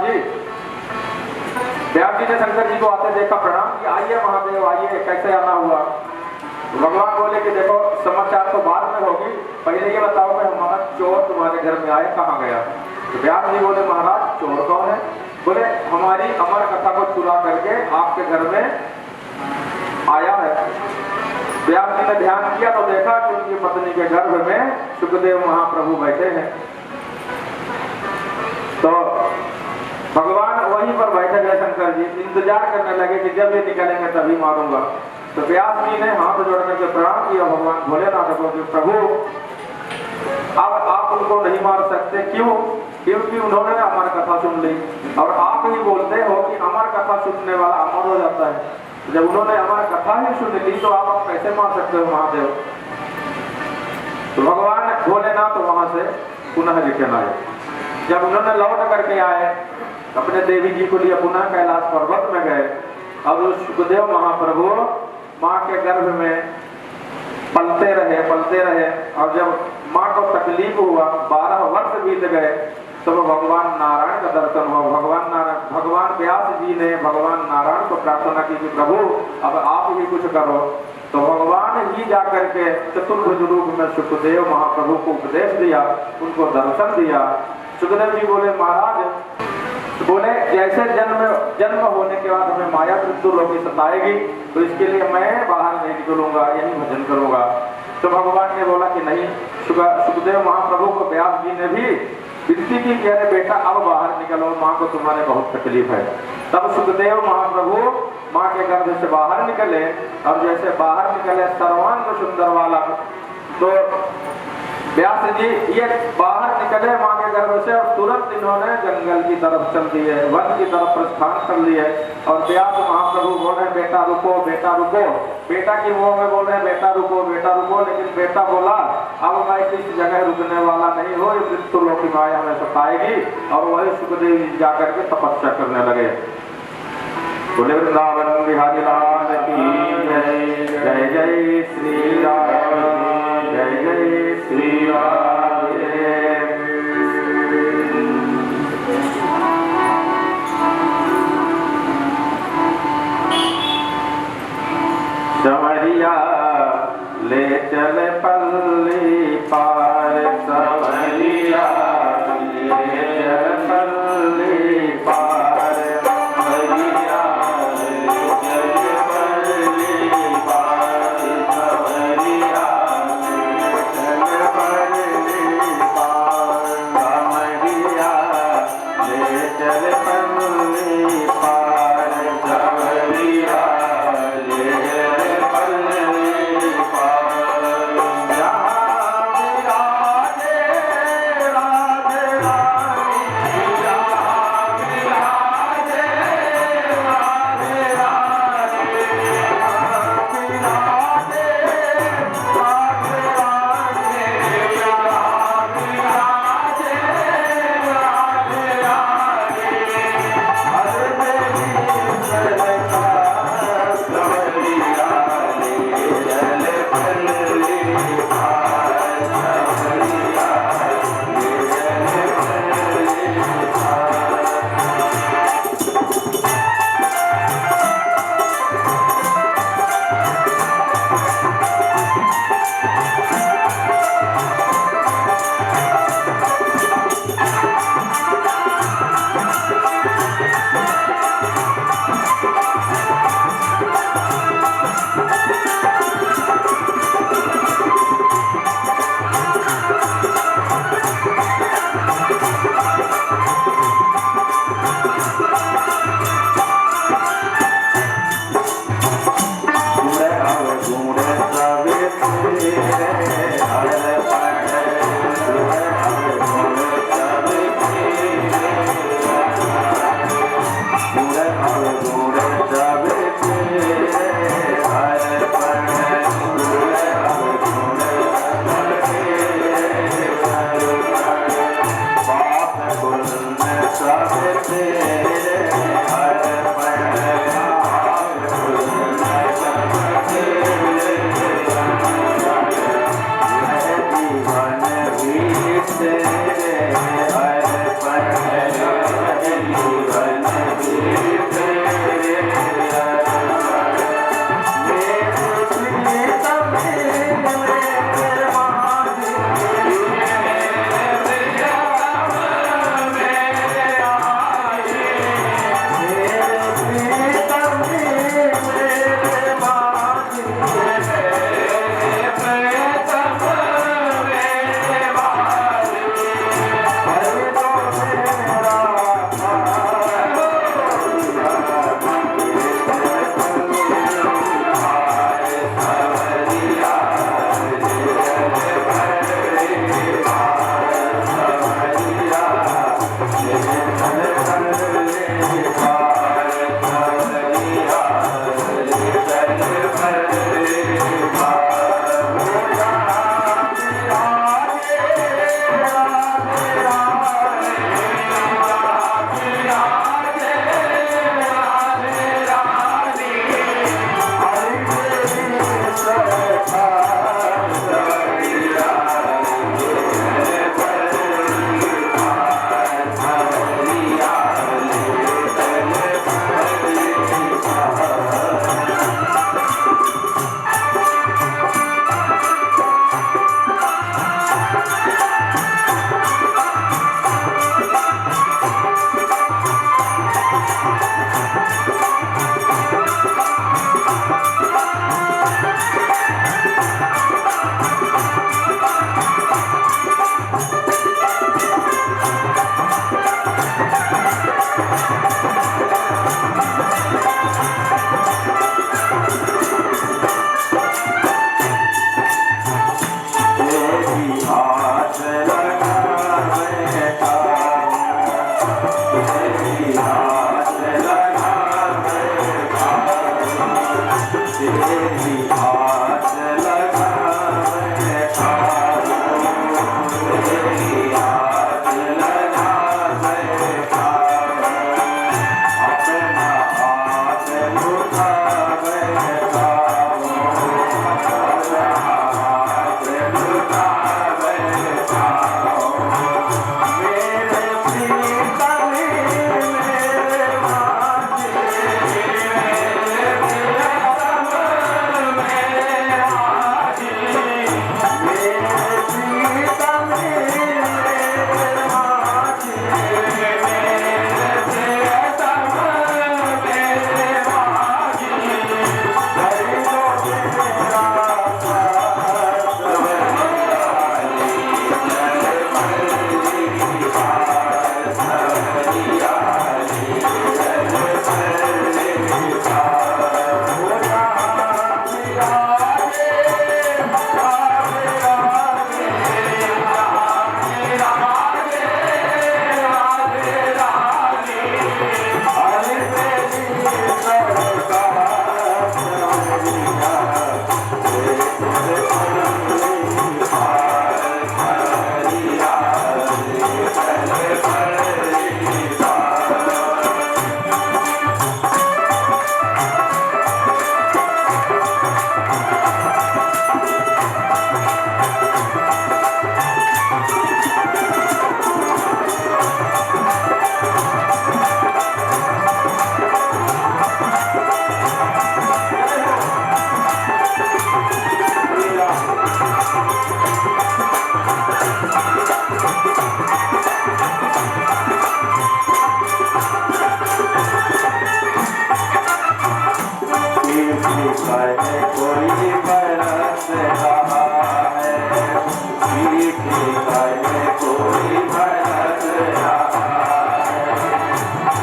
जी ने शंकर जी को आते देखा, प्रणाम किया, आइए महादेव आइए, कैसे आना हुआ? तो भगवान बोले कि देखो समाचार तो बाद में होगी, पहले ये बताओ कि हमारा चोर तुम्हारे घर में आए कहाँ गया? तो व्यास जी बोले महाराज चोर कौन है? बोले हमारी अमर कथा को चुरा करके आपके घर में आया है। व्यास जी ने ध्यान किया तो देखा कि उनकी पत्नी के गर्भ में सुखदेव महाप्रभु बैठे हैं। तो भगवान वहीं पर बैठे गए। शंकर जी इंतजार करने लगे कि जब ये निकलेंगे तभी मारूंगा। तो व्यास जी ने हाथ जोड़ करके प्रणाम किया भगवान भोलेनाथ को कि प्रभु अब आप उनको नहीं मार सकते। क्यों? क्योंकि उन्होंने अमर कथा सुन ली और आप ही बोलते हो कि अमर कथा सुनने वाला अमर हो जाता है। जब उन्होंने अमर कथा ही सुन ली तो आप कैसे मार सकते हो महादेव? तो भगवान भोलेनाथ वहां से पुनः रिटर्न आए। जब उन्होंने लौट करके आए अपने देवी जी को लिए पुनः कैलाश पर्वत में गए। अब सुखदेव महाप्रभु माँ के गर्भ में पलते रहे और जब माँ को तकलीफ हुआ, 12 वर्ष बीत गए, तो भगवान नारायण का दर्शन हुआ। भगवान व्यास जी ने भगवान नारायण को प्रार्थना की कि प्रभु अब आप ही कुछ करो। तो भगवान ही जाकर के चतुर्भुज रूप में सुखदेव महाप्रभु को उपदेश दिया, उनको दर्शन दिया। सुखदेव जी बोले महाराज, बोले जैसे जन्म होने के बाद हमें माया मृत्यु लोग सताएगी तो इसके लिए मैं बाहर नहीं निकलूंगा, यही भजन करूंगा। तो भगवान ने बोला कि नहीं। सुखदेव महाप्रभु को व्यास जी ने भी विनती की कि अरे बेटा अब बाहर निकलो, माँ को तुम्हारे बहुत तकलीफ है। तब सुखदेव महाप्रभु माँ के गर्भ से बाहर निकले और जैसे बाहर निकले सर्वांग सुंदर वाला, तो व्यास जी ये बाहर निकले माँ के गर्भ से और तुरंत इन्होंने जंगल की तरफ चल दिए, वन की तरफ प्रस्थान कर लिए। और व्यास महाप्रभु बोल रहे बेटा रुको, बेटा रुको। बेटा की मुंह में बोल रहे बेटा रुको, बेटा रुको। लेकिन बेटा बोला अब मैं किस जगह रुकने वाला नहीं हो, ये मृत्यु लोक की माया हमें सताएगी। और वही सुखदेव जी जाकर के तपस्या करने लगे। बोले वृंदावन बिहारी लाल की जय। जय जय श्री राम, जय जय श्री राम। संवरिया ले चले पल्ली पार, संवरिया ले चले पल्ली पार, संवरिया ले चले पल्ली पार, संवरिया ले चले पल्ली पार, संवरिया ले चले पल्ली पार, संवरिया ले पल्ली पार। जहाँ तेरी आस लगावे खाऊं, तेरी आस लगावे खाऊं, अपना हाथ लुटावे खाऊं, अपना हाथ लुटावे खाऊं, मेरे प्रीतम मेरे माझी, मेरे प्रीतम मेरे माझी, मेरे प्रीतम मेरे माझी, मेरे प्रीतम मेरे माझी, हरि लो तेरा कोई बरस रहा है, पीठी पर कोई बरस रहा है,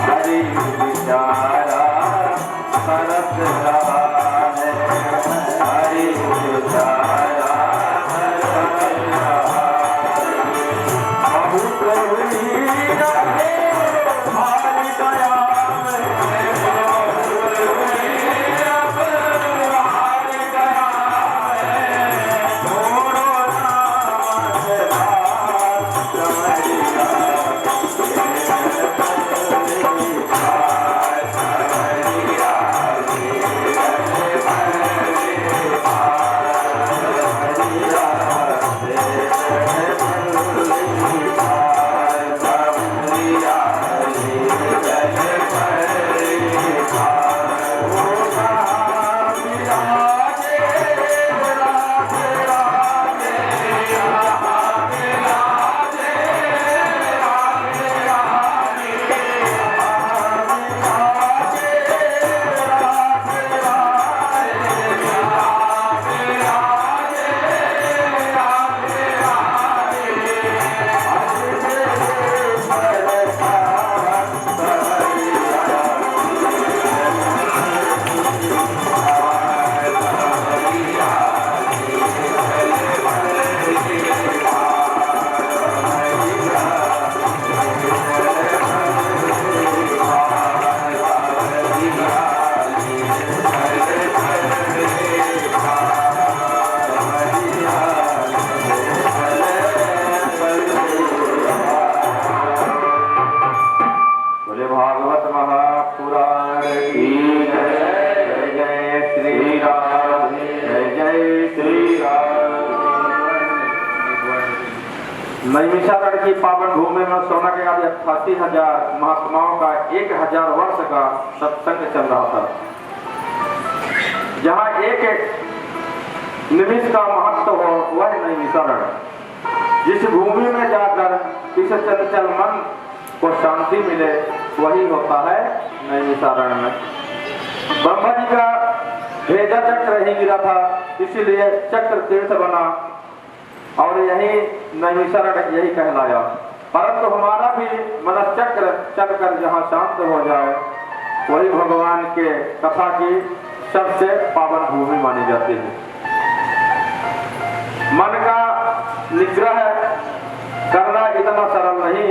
हरि बेचारा तरस रहा है, हरि बेचारा तरस रहा है, बहुत हुई रहे हरि दया में, बहुत हुई अब हरि दया में, छोड़ो नाम के भाग कमरिया, नैमिषारण्य की पावन भूमि में सोना के आदि 88,000 महात्माओं का 1,000 वर्ष का सत्संग चल रहा था, जहाँ एक निमिष का महत्व हो वह नैमिषारण्य। जिस भूमि में जाकर इस चंचल मन को शांति मिले वही होता है नैमिषारण्य में। ब्रह्मा जी का भेजा चक्र ही गिरा था, इसीलिए चक्र तीर्थ बना और यही नैमिषारण्य यही कहलाया। परंतु हमारा भी मनश्चक्र चलकर जहाँ शांत हो जाए वही भगवान के कथा की सबसे पावन भूमि मानी जाती है। मन का निग्रह करना इतना सरल नहीं,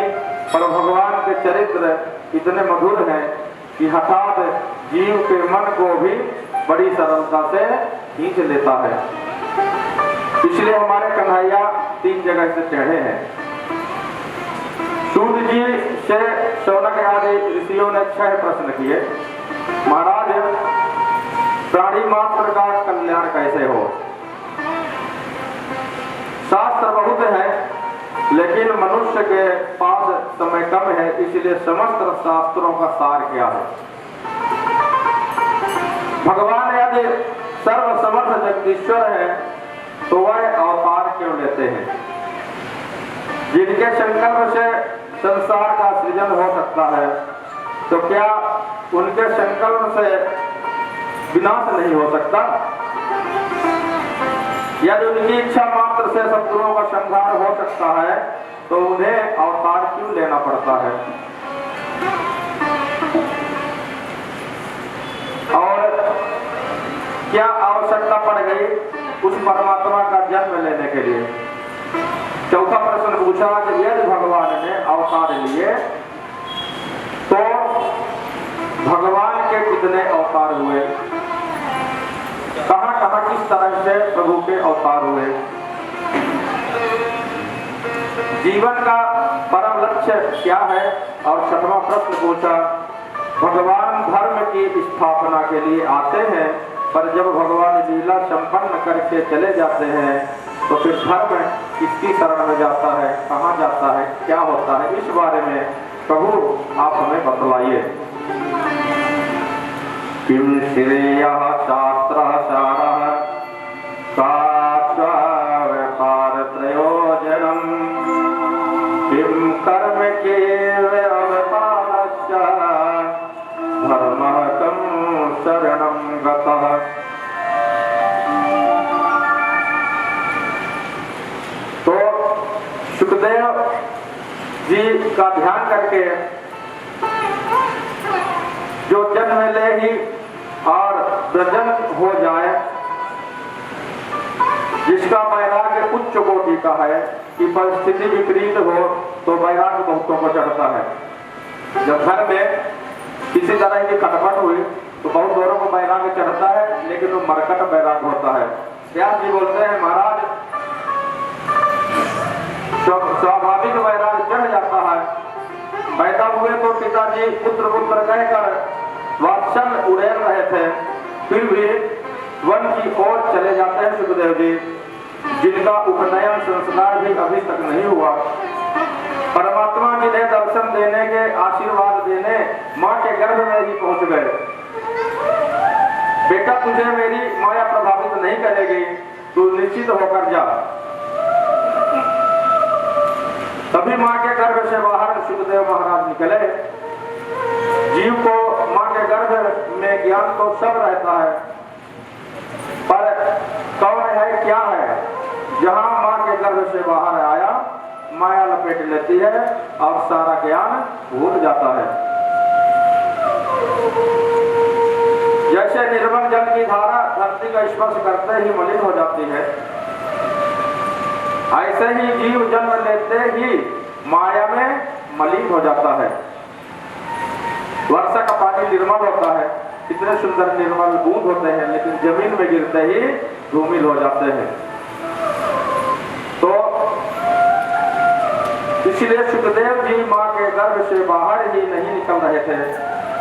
पर भगवान के चरित्र इतने मधुर हैं कि हठात जीव के मन को भी बड़ी सरलता से खींच लेता है। इसलिए हमारे कन्हैया 3 जगह से टेढ़े हैं। सूत जी से शौनक आदि ऋषियों ने 6 प्रश्न किए। महाराज, प्राणी मात्र का कल्याण कैसे हो? शास्त्र बहुत है, लेकिन मनुष्य के पास समय कम है, इसलिए समस्त शास्त्रों का सार क्या है? भगवान यदि सर्वसमर्थ जगदीश्वर है तो वह अवतार क्यों लेते हैं? जिनके संकल्प से संसार का सृजन हो सकता है, तो क्या उनके संकल्प से विनाश नहीं हो सकता? यदि उनकी इच्छा मात्र से शत्रुओं का संहार हो सकता है, तो उन्हें अवतार क्यों लेना पड़ता है? और क्या आवश्यकता पड़ गई उस परमात्मा का जन्म लेने के लिए? चौथा प्रश्न पूछा कि यदि भगवान ने अवतार लिए तो भगवान के कितने अवतार हुए? कहां कहां किस तरह से प्रभु के अवतार हुए? जीवन का परम लक्ष्य क्या है? और 6वां प्रश्न पूछा, भगवान धर्म की स्थापना के लिए आते हैं, पर जब भगवान लीला संपन्न करके चले जाते हैं तो फिर धर्म किसकी शरण में जाता है, कहाँ जाता है, क्या होता है? इस बारे में प्रभु आप हमें बतलाइए। किम श्रेयः शास्त्रः सारः व्यापार प्रयोजनम किम कर्म केवलपालस्य धर्मः कं शरणं गतः। तो सुखदेव जी का ध्यान करके जो जन्म ले ही और प्रजन हो जाए, जिसका वैराग्य उच्च कोटि का है कि परिस्थिति विपरीत हो तो वैराग्य बहुतों को चढ़ता है। जब घर में किसी तरह की खटपट हुई तो बहुत लोगों को वैराग्य चढ़ता है, लेकिन वो मरकट वैराग्य होता है। व्यास जी बोलते हैं, महाराज स्वाभाविक वैराग्य चढ़ जाता है। पैदा हुए तो पिताजी पुत्र पुत्र कहकर वात्सल उड़ेल रहे थे, फिर भी वन की ओर चले जाते हैं सुखदेव जी, जिनका उपनयन संस्कार भी अभी तक नहीं हुआ। परमात्मा जिन्हें दर्शन देने के आशीर्वाद देने माँ के गर्भ में ही पहुंच गए। बेटा, तुझे मेरी माया प्रभावित नहीं करेगी, तू निश्चित होकर जा। तभी माँ के गर्भ से बाहर सुखदेव महाराज निकले। जीव को माँ के गर्भ में ज्ञान तो सब रहता है, पर कौन है, क्या है? जहाँ माँ के गर्भ से बाहर आया, माया लपेट लेती है और सारा ज्ञान भूल जाता है। जैसे निर्मल जल की धारा धरती का स्पर्श करते ही मलिन हो जाती है, ऐसे ही जीव जन्म लेते ही माया में मलिन हो जाता है। वर्षा का पानी निर्मल होता है, कितने सुंदर निर्मल बूंद होते हैं, लेकिन जमीन में गिरते ही धूमिल हो जाते हैं। तो इसलिए सुखदेव जी माँ के गर्भ से बाहर ही नहीं निकल रहे थे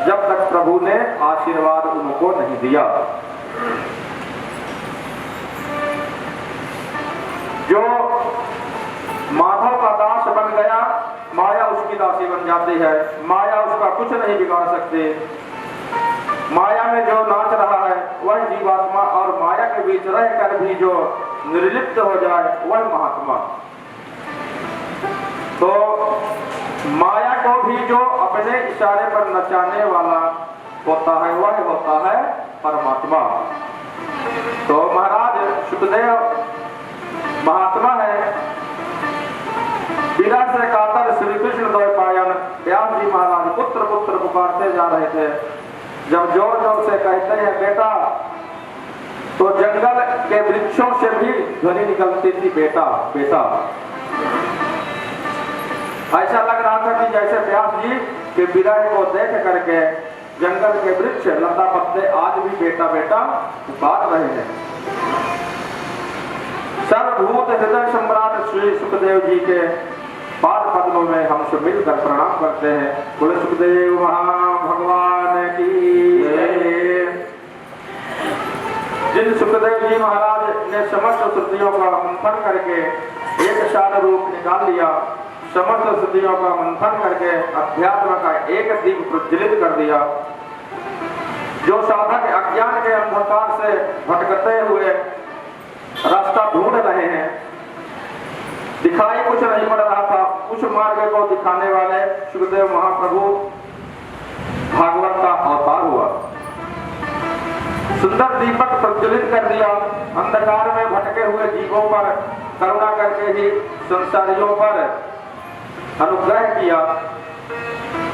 जब तक प्रभु ने आशीर्वाद उनको नहीं दिया। जो माधव का दास बन गया, माया उसकी दासी बन जाती है। माया उसका कुछ नहीं बिगाड़ सकती। माया में जो नाच रहा है वह जीवात्मा, और माया के बीच रहकर भी जो निर्लिप्त हो जाए वह महात्मा। तो माया को भी जो अपने इशारे पर नचाने वाला होता है वह होता है परमात्मा। तो महाराज सुखदेव महात्मा है। विरह से कातर श्री कृष्ण द्वैपायन व्यास जी महाराज पुत्र पुत्र पुकारते जा रहे थे। जब जोर जोर से कहते हैं बेटा, तो जंगल के वृक्षों से भी ध्वनि निकलती थी, बेटा बेटा। ऐसा लग रहा था कि जैसे व्यास जी के विरह को देख करके जंगल के वृक्ष लता पत्ते आज भी बेटा बेटा पुकार रहे हैं। सर्वभूत हृदय सम्राट श्री सुखदेव जी के पाद पद्मों में हम सब मिलकर प्रणाम करते हैं। बोले सुखदेव भगवान की जय। जिन सुखदेव जी महाराज ने समस्त श्रुतियों का मंथन करके एक सार रूप निकाल लिया, समस्त श्रुतियों का मंथन करके अध्यात्म का एक दीप प्रज्वलित कर दिया, जो साधक अज्ञान के अंधकार से भटकते हुए रास्ता ढूंढ रहे हैं, दिखाई कुछ नहीं पड़ रहा था, उस मार्ग को दिखाने वाले सुखदेव महाप्रभु भागवत का अवतार हुआ। सुंदर दीपक प्रज्वलित कर दिया, अंधकार में भटके हुए जीवों पर करुणा करके ही संसारियों पर अनुग्रह किया।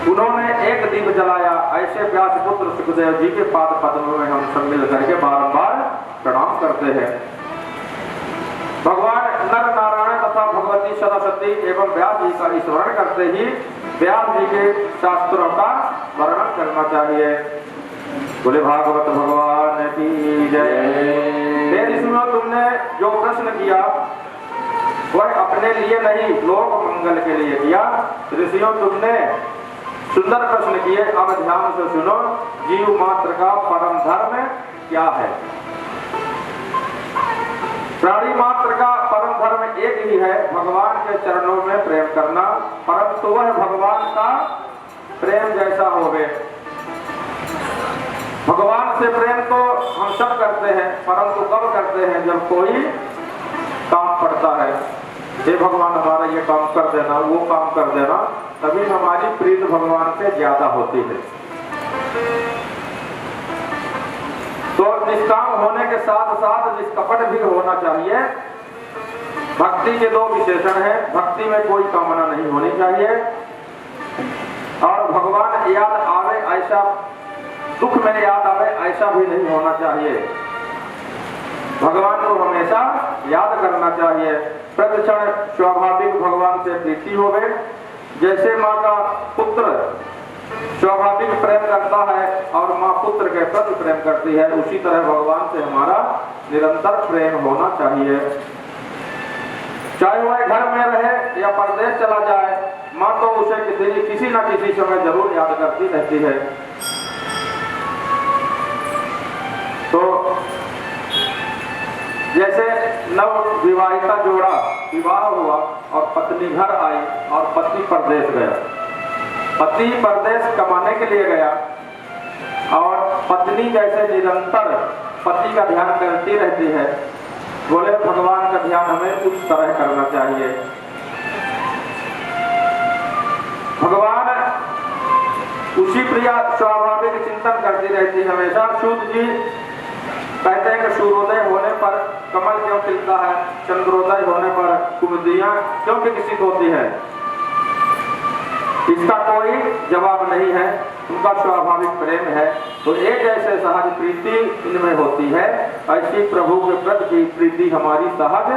उन्होंने एक दीप जलाया। ऐसे व्यास पुत्र सुखदेव जी के पाद पद्मों में हम सब मिल करके बारंबार प्रणाम करते हैं। भगवान नर नारायण तथा भगवती सरस्वती एवं व्यास जी का स्मरण करते ही व्यास जी के शास्त्रों का वर्णन करना चाहिए। बोले भागवत भगवान की जय। ऋषियों, तुमने जो प्रश्न किया वह अपने लिए नहीं, लोक मंगल के लिए किया। ऋषियों, तुमने सुंदर प्रश्न किए, अब ध्यान से सुनो। जीव मात्र का परम धर्म क्या है? प्राणी मात्र का परम धर्म एक ही है, भगवान के चरणों में प्रेम करना, परंतु वह भगवान का प्रेम जैसा होवे। भगवान से प्रेम तो हम सब करते हैं, परंतु कब करते हैं? जब कोई काम पड़ता है, हे भगवान हमारा ये काम कर देना, वो काम कर देना, तभी हमारी प्रीत भगवान से ज्यादा होती है। तो निष्काम होने के साथ साथ निष्कपट भी होना चाहिए। भक्ति के दो विशेषण हैं, भक्ति में कोई कामना नहीं होनी चाहिए और भगवान याद आवे ऐसा, दुख में याद आवे ऐसा भी नहीं होना चाहिए। भगवान को हमेशा याद करना चाहिए। प्रतिक्षण स्वाभाविक भगवान से प्रीति होवे। जैसे माँ का पुत्र स्वाभाविक प्रेम करता है और माँ पुत्र के प्रति प्रेम करती है, उसी तरह भगवान से हमारा निरंतर प्रेम होना चाहिए। चाहे वह घर में रहे या परदेश चला जाए, माँ तो उसे किसी न किसी समय जरूर याद करती रहती है। तो जैसे नव विवाहिता जोड़ा विवाह हुआ और पत्नी घर आई और पति परदेश गया। पति परदेश कमाने के लिए गया और पत्नी जैसे निरंतर पति का ध्यान करती रहती है, बोले भगवान का ध्यान हमें उस तरह करना चाहिए। भगवान उसी प्रिया स्वाभाविक चिंतन करती रहती है हमेशा। सूत जी कहते हैं कि सूर्योदय होने पर कमल क्यों खिलता है, चंद्रोदय होने पर कुमुदियां क्यों विकसित होती है? इसका कोई जवाब नहीं है, उनका स्वाभाविक प्रेम है। तो एक जैसे सहज प्रीति इनमें होती है, ऐसी प्रभु के प्रति प्रीति हमारी सहज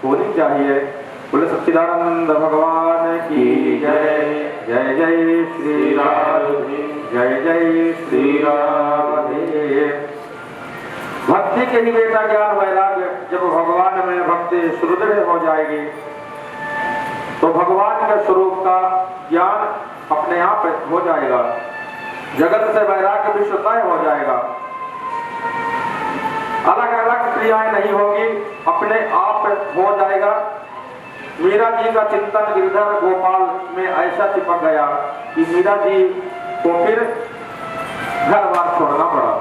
होनी चाहिए। बोले सच्चिदानंद भगवान की जय। जय जय श्री राधे, जय जय श्री राधे। भक्ति के ही बेटा ज्ञान वैराग्य, जब भगवान में भक्ति सुदृढ़ हो जाएगी तो भगवान के स्वरूप का ज्ञान अपने आप हो जाएगा, जगत से वैराग्य भी स्वतः हो जाएगा। अलग अलग क्रियाएं नहीं होगी, अपने आप हो जाएगा। मीरा जी का चिंतन गिरधर गोपाल में ऐसा चिपक गया कि मीरा जी को फिर घर बार छोड़ना पड़ा।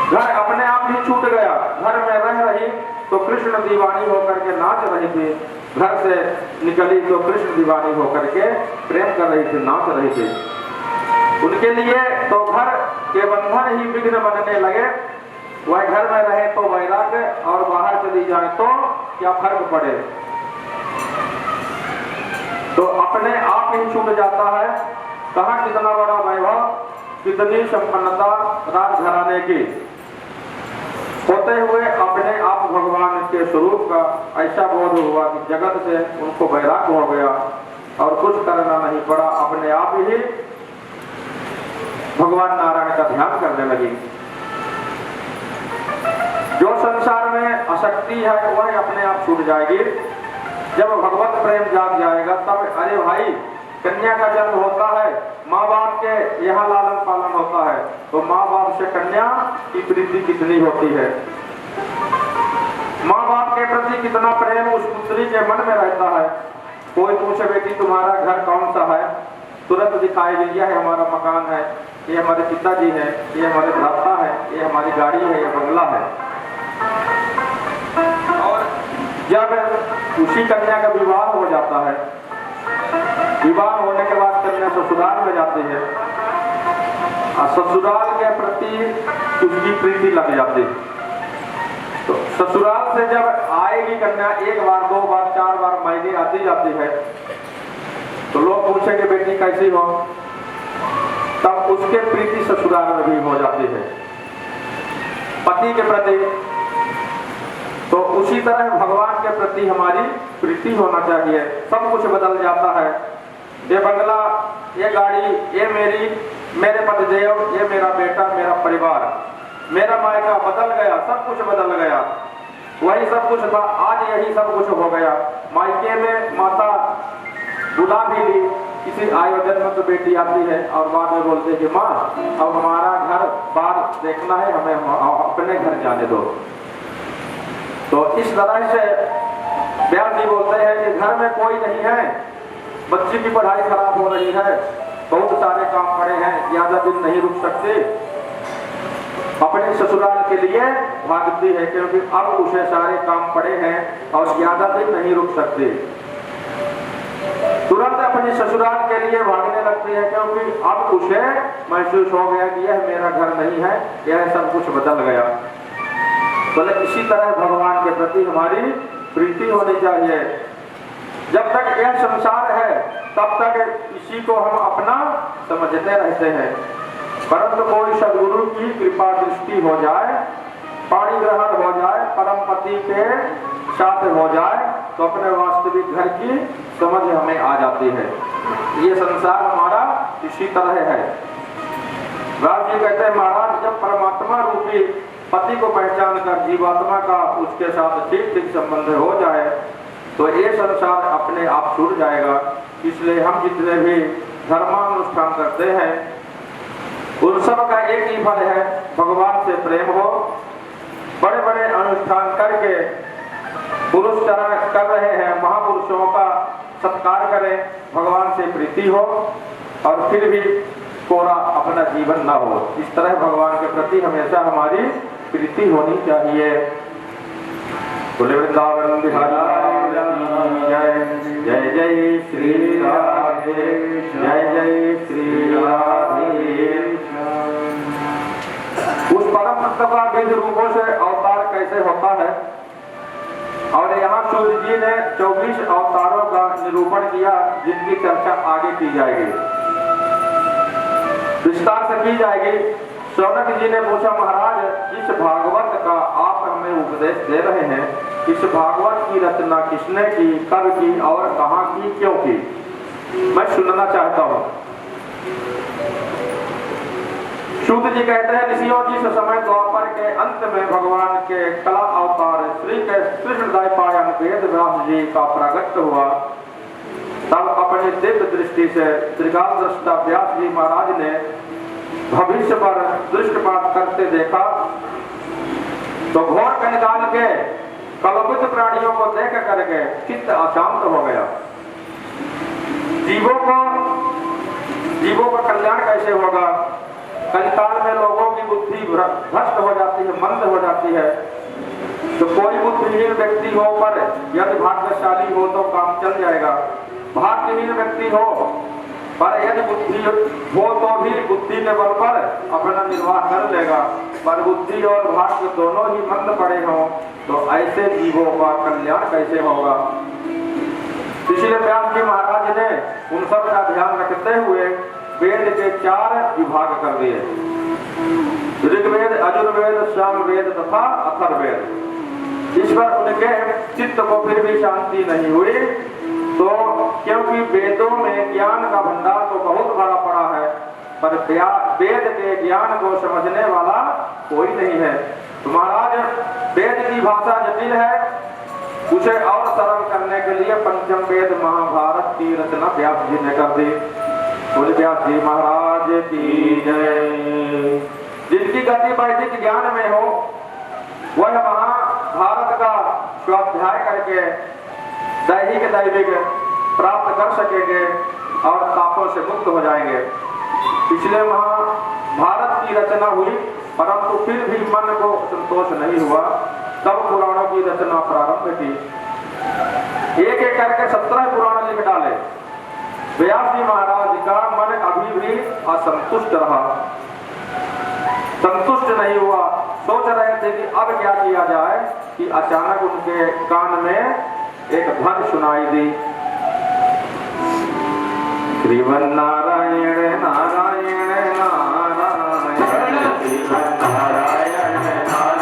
घर अपने आप ही छूट गया। घर में रह रही तो कृष्ण दीवानी होकर के नाच रही थी, घर से निकली तो कृष्ण दीवानी होकर के प्रेम कर रही थी, नाच रही थी। उनके लिए तो घर के बंधन ही विघ्न बनने लगे। वह घर में रहे तो वैराग्य और बाहर चली जाए तो क्या फर्क पड़े। तो अपने आप ही छूट जाता है। कहाँ कितना बड़ा वैभव, कितनी संपन्नता राज घराने की होते हुए अपने आप भगवान के स्वरूप का ऐसा बोध हुआ कि जगत से उनको वैराग्य हो गया और कुछ करना नहीं पड़ा। अपने आप ही भगवान नारायण का ध्यान करने लगी। जो संसार में आसक्ति है वह अपने आप छूट जाएगी। जब भगवत प्रेम जाग जाएगा तब अरे भाई कन्या का जन्म होता है, माँ बाप के यहाँ लालन पालन होता है, तो माँ बाप से कन्या की प्रीति कितनी होती है, माँ बाप के प्रति कितना प्रेम उस पुत्री के मन में रहता है। कोई पूछे बेटी तुम्हारा घर कौन सा है, तुरंत दिखाएगी यह हमारा मकान है, ये हमारे पिताजी है, ये हमारे भ्राता है, ये हमारी गाड़ी है, ये बंगला है। और जब उसी कन्या का विवाह हो जाता है, विवाह होने के बाद कन्या ससुराल में जाती है, ससुराल के प्रति उसकी प्रीति लग जाती है। तो ससुराल से जब आएगी कन्या, एक बार, दो बार, चार बार महीने आती जाती है, तो लोग पूछेंगे बेटी कैसी हो, तब उसके प्रीति ससुराल में भी हो जाती है पति के प्रति। तो उसी तरह भगवान के प्रति हमारी प्रीति होना चाहिए। सब कुछ बदल जाता है। ये बंगला, ये गाड़ी, ये मेरे पतिदेव, ये मेरा बेटा, मेरा परिवार, मेरा मायका बदल गया, सब कुछ बदल गया। वही सब कुछ था, आज यही सब कुछ हो गया। मायके में माता बुला भी ली, किसी आयोजन में तो बेटी आती है और बाद में बोलते हैं कि माँ अब हमारा घर बार देखना है, हमें अपने घर जाने दो। तो इस तरह से व्यास जी बोलते हैं कि घर में कोई नहीं है, बच्चे की पढ़ाई खराब हो रही है, बहुत सारे काम पड़े हैं, ज्यादा दिन नहीं रुक सकते, अपने ससुराल के लिए भागती है क्योंकि अब उसे सारे काम पड़े हैं और ज्यादा दिन नहीं रुक सकते। तुरंत अपने ससुराल के लिए भागने लगती है क्योंकि अब उसे महसूस हो गया कि यह मेरा घर नहीं है, यह सब कुछ बदल गया। बोले इसी तरह भगवान के प्रति हमारी प्रीति होनी चाहिए। जब तक यह संसार है तब तक इसी को हम अपना समझते रहते हैं, परंतु कोई सदगुरु की कृपा दृष्टि हो जाए, पाणी ग्रहण हो जाए, परम पति के साथ हो जाए, तो अपने वास्तविक घर की समझ हमें आ जाती है। ये संसार हमारा इसी तरह है। राज जी कहते हैं महाराज जब परमात्मा रूपी पति को पहचान कर जीवात्मा का उसके साथ ठीक ठीक संबंध हो जाए तो ये संसार अपने आप छूट जाएगा। इसलिए हम जितने भी धर्मानुष्ठान करते हैं उन सब का एक ही फल है, भगवान से प्रेम हो। बड़े बड़े अनुष्ठान करके पुरुष चरण कर रहे हैं, महापुरुषों का सत्कार करें, भगवान से प्रीति हो और फिर भी कोरा अपना जीवन ना हो। इस तरह भगवान के प्रति हमेशा हमारी प्रीति होनी चाहिए। बोले वृंदावन बिहारी जय जय जय श्री राधे, जय जय श्री राधे। उस परम तत्व का विविध रूपों से अवतार कैसे होता है, और यहाँ सूर्य जी ने 24 अवतारों का निरूपण किया जिनकी चर्चा आगे की जाएगी, विस्तार से की जाएगी। शौनक जी ने पूछा महाराज इस भागवत का आप हमें उपदेश दे रहे हैं, इस भागवत की रचना किसने की, कब की और कहाँ की, क्यों की, मैं सुनना चाहता हूँ। सूत जी कहते हैं ऋषियों जिस समय द्वापर के अंत में भगवान के कला अवतार श्री कृष्णद्वैपायन वेद व्यास जी का प्रकट हुआ, तब अपनी दिव्य दृष्टि से त्रिकाल दृष्टा व्यास जी महाराज ने भविष्य पर दृष्टिपात करते देखा तो घोर कनिकाल के कल्पित प्राणियों को देख करके चित्त अशांत हो गया। जीवों का कल्याण कैसे होगा? कलिकाल में लोगों की बुद्धि भ्रष्ट हो जाती है, मंद हो जाती है। तो कोई बुद्धिहीन व्यक्ति हो पर यदि भाग्यशाली हो तो काम चल जाएगा, भाग्यहीन व्यक्ति हो पर यदि बुद्धि हो तो भी बुद्धि के बल पर अपना निर्वाह कर लेगा, पर बुद्धि और भाग्य दोनों ही मंद पड़े हों तो ऐसे जीवों का कल्याण कैसे होगा? इसलिए व्यास जी महाराज ने उन सब का ध्यान रखते हुए वेद के 4 विभाग कर दिए, ऋग्वेद, यजुर्वेद, सामवेद तथा अथर्ववेद। इस पर उनके चित्त को फिर भी शांति नहीं हुई, तो क्योंकि वेदों में ज्ञान का भंडार तो बहुत भरा पड़ा है, पर वेद के ज्ञान को समझने वाला कोई नहीं है। तो महाराज वेद की भाषा जटिल है, उसे और सरल करने के लिए पंचम वेद महाभारत की रचना व्यास जी ने कर दी। बोले व्यास जी महाराज की जय। जिनकी गति वैदिक ज्ञान में हो वह महाभारत का स्वाध्याय करके दैहिक दैविक प्राप्त कर सकेंगे और तापों से मुक्त हो जाएंगे। इसलिए महाभारत की रचना हुई, परंतु फिर भी मन को संतोष नहीं हुआ, तब पुराणों की रचना प्रारंभ की। एक एक करके 17 पुराण लिख डाले। व्यास जी महाराज का मन अभी भी असंतुष्ट रहा, संतुष्ट नहीं हुआ। सोच रहे थे कि अब क्या किया जाए कि अचानक उनके कान में एक ध्वनि सुनाई दी, श्रीमन नारायण नारायण नारायण श्रीमन नारायण नारायण नारायण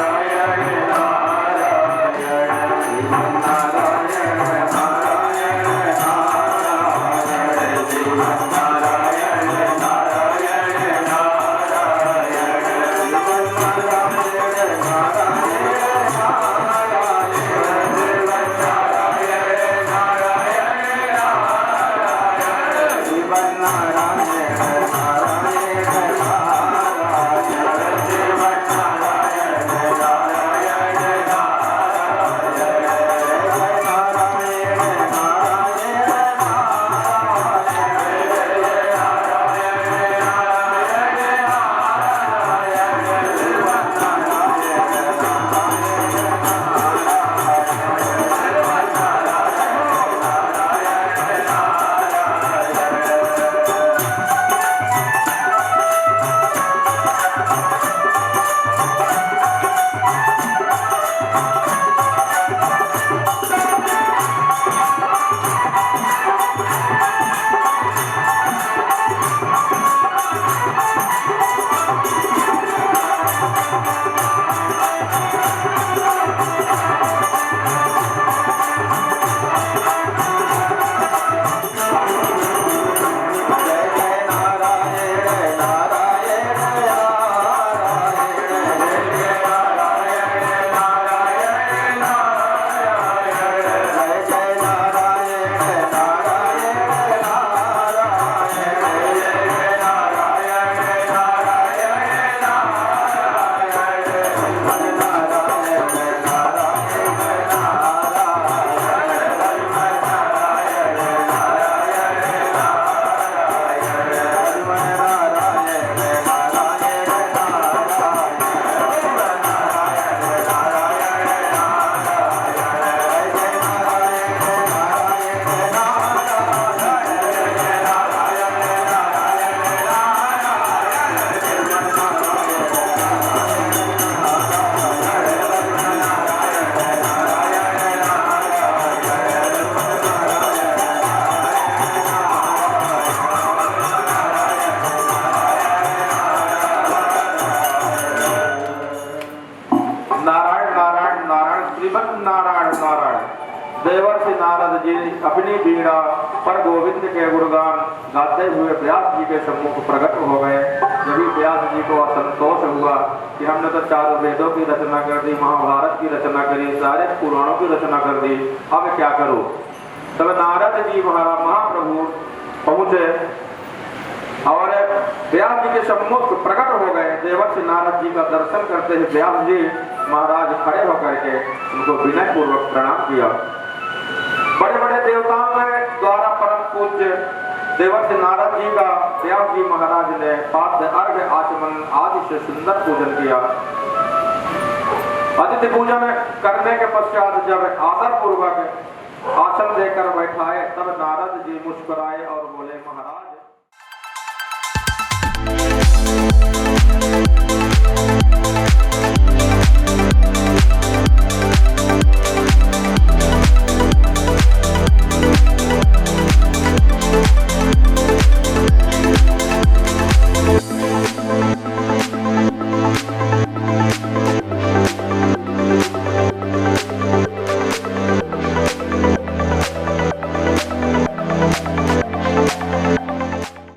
श्रीमन नारायण नारायण नारायण श्रीमन नारायण नारायण देवर्षि नारद जी अपनी बीड़ा पर गोविंद के गुणगान गाते हुए व्यास जी के सम्मुख प्रकट हो गए। जब व्यास जी को असंतोष हुआ कि हमने तो 4 वेदों की रचना कर दी, महाभारत की रचना करी, सारे पुराणों की रचना कर दी, अब क्या करूं। तब नारद जी महाप्रभु पहुंचे और व्यास जी के सम्मुख प्रकट हो गए। देवर्षि नारद जी का दर्शन करते ही व्यास जी महाराज खड़े होकर के उनको विनय पूर्वक प्रणाम किया। बड़े बड़े देवताओं में द्वारा परम पूज्य देवर्षि नारद जी का व्यास जी महाराज ने पाद्य अर्घ्य आचमन आदि से सुंदर पूजन किया। अतिथि पूजन करने के पश्चात जब आदर पूर्वक आसन देकर बैठाए तब नारद जी मुस्कुराए और बोले, महाराज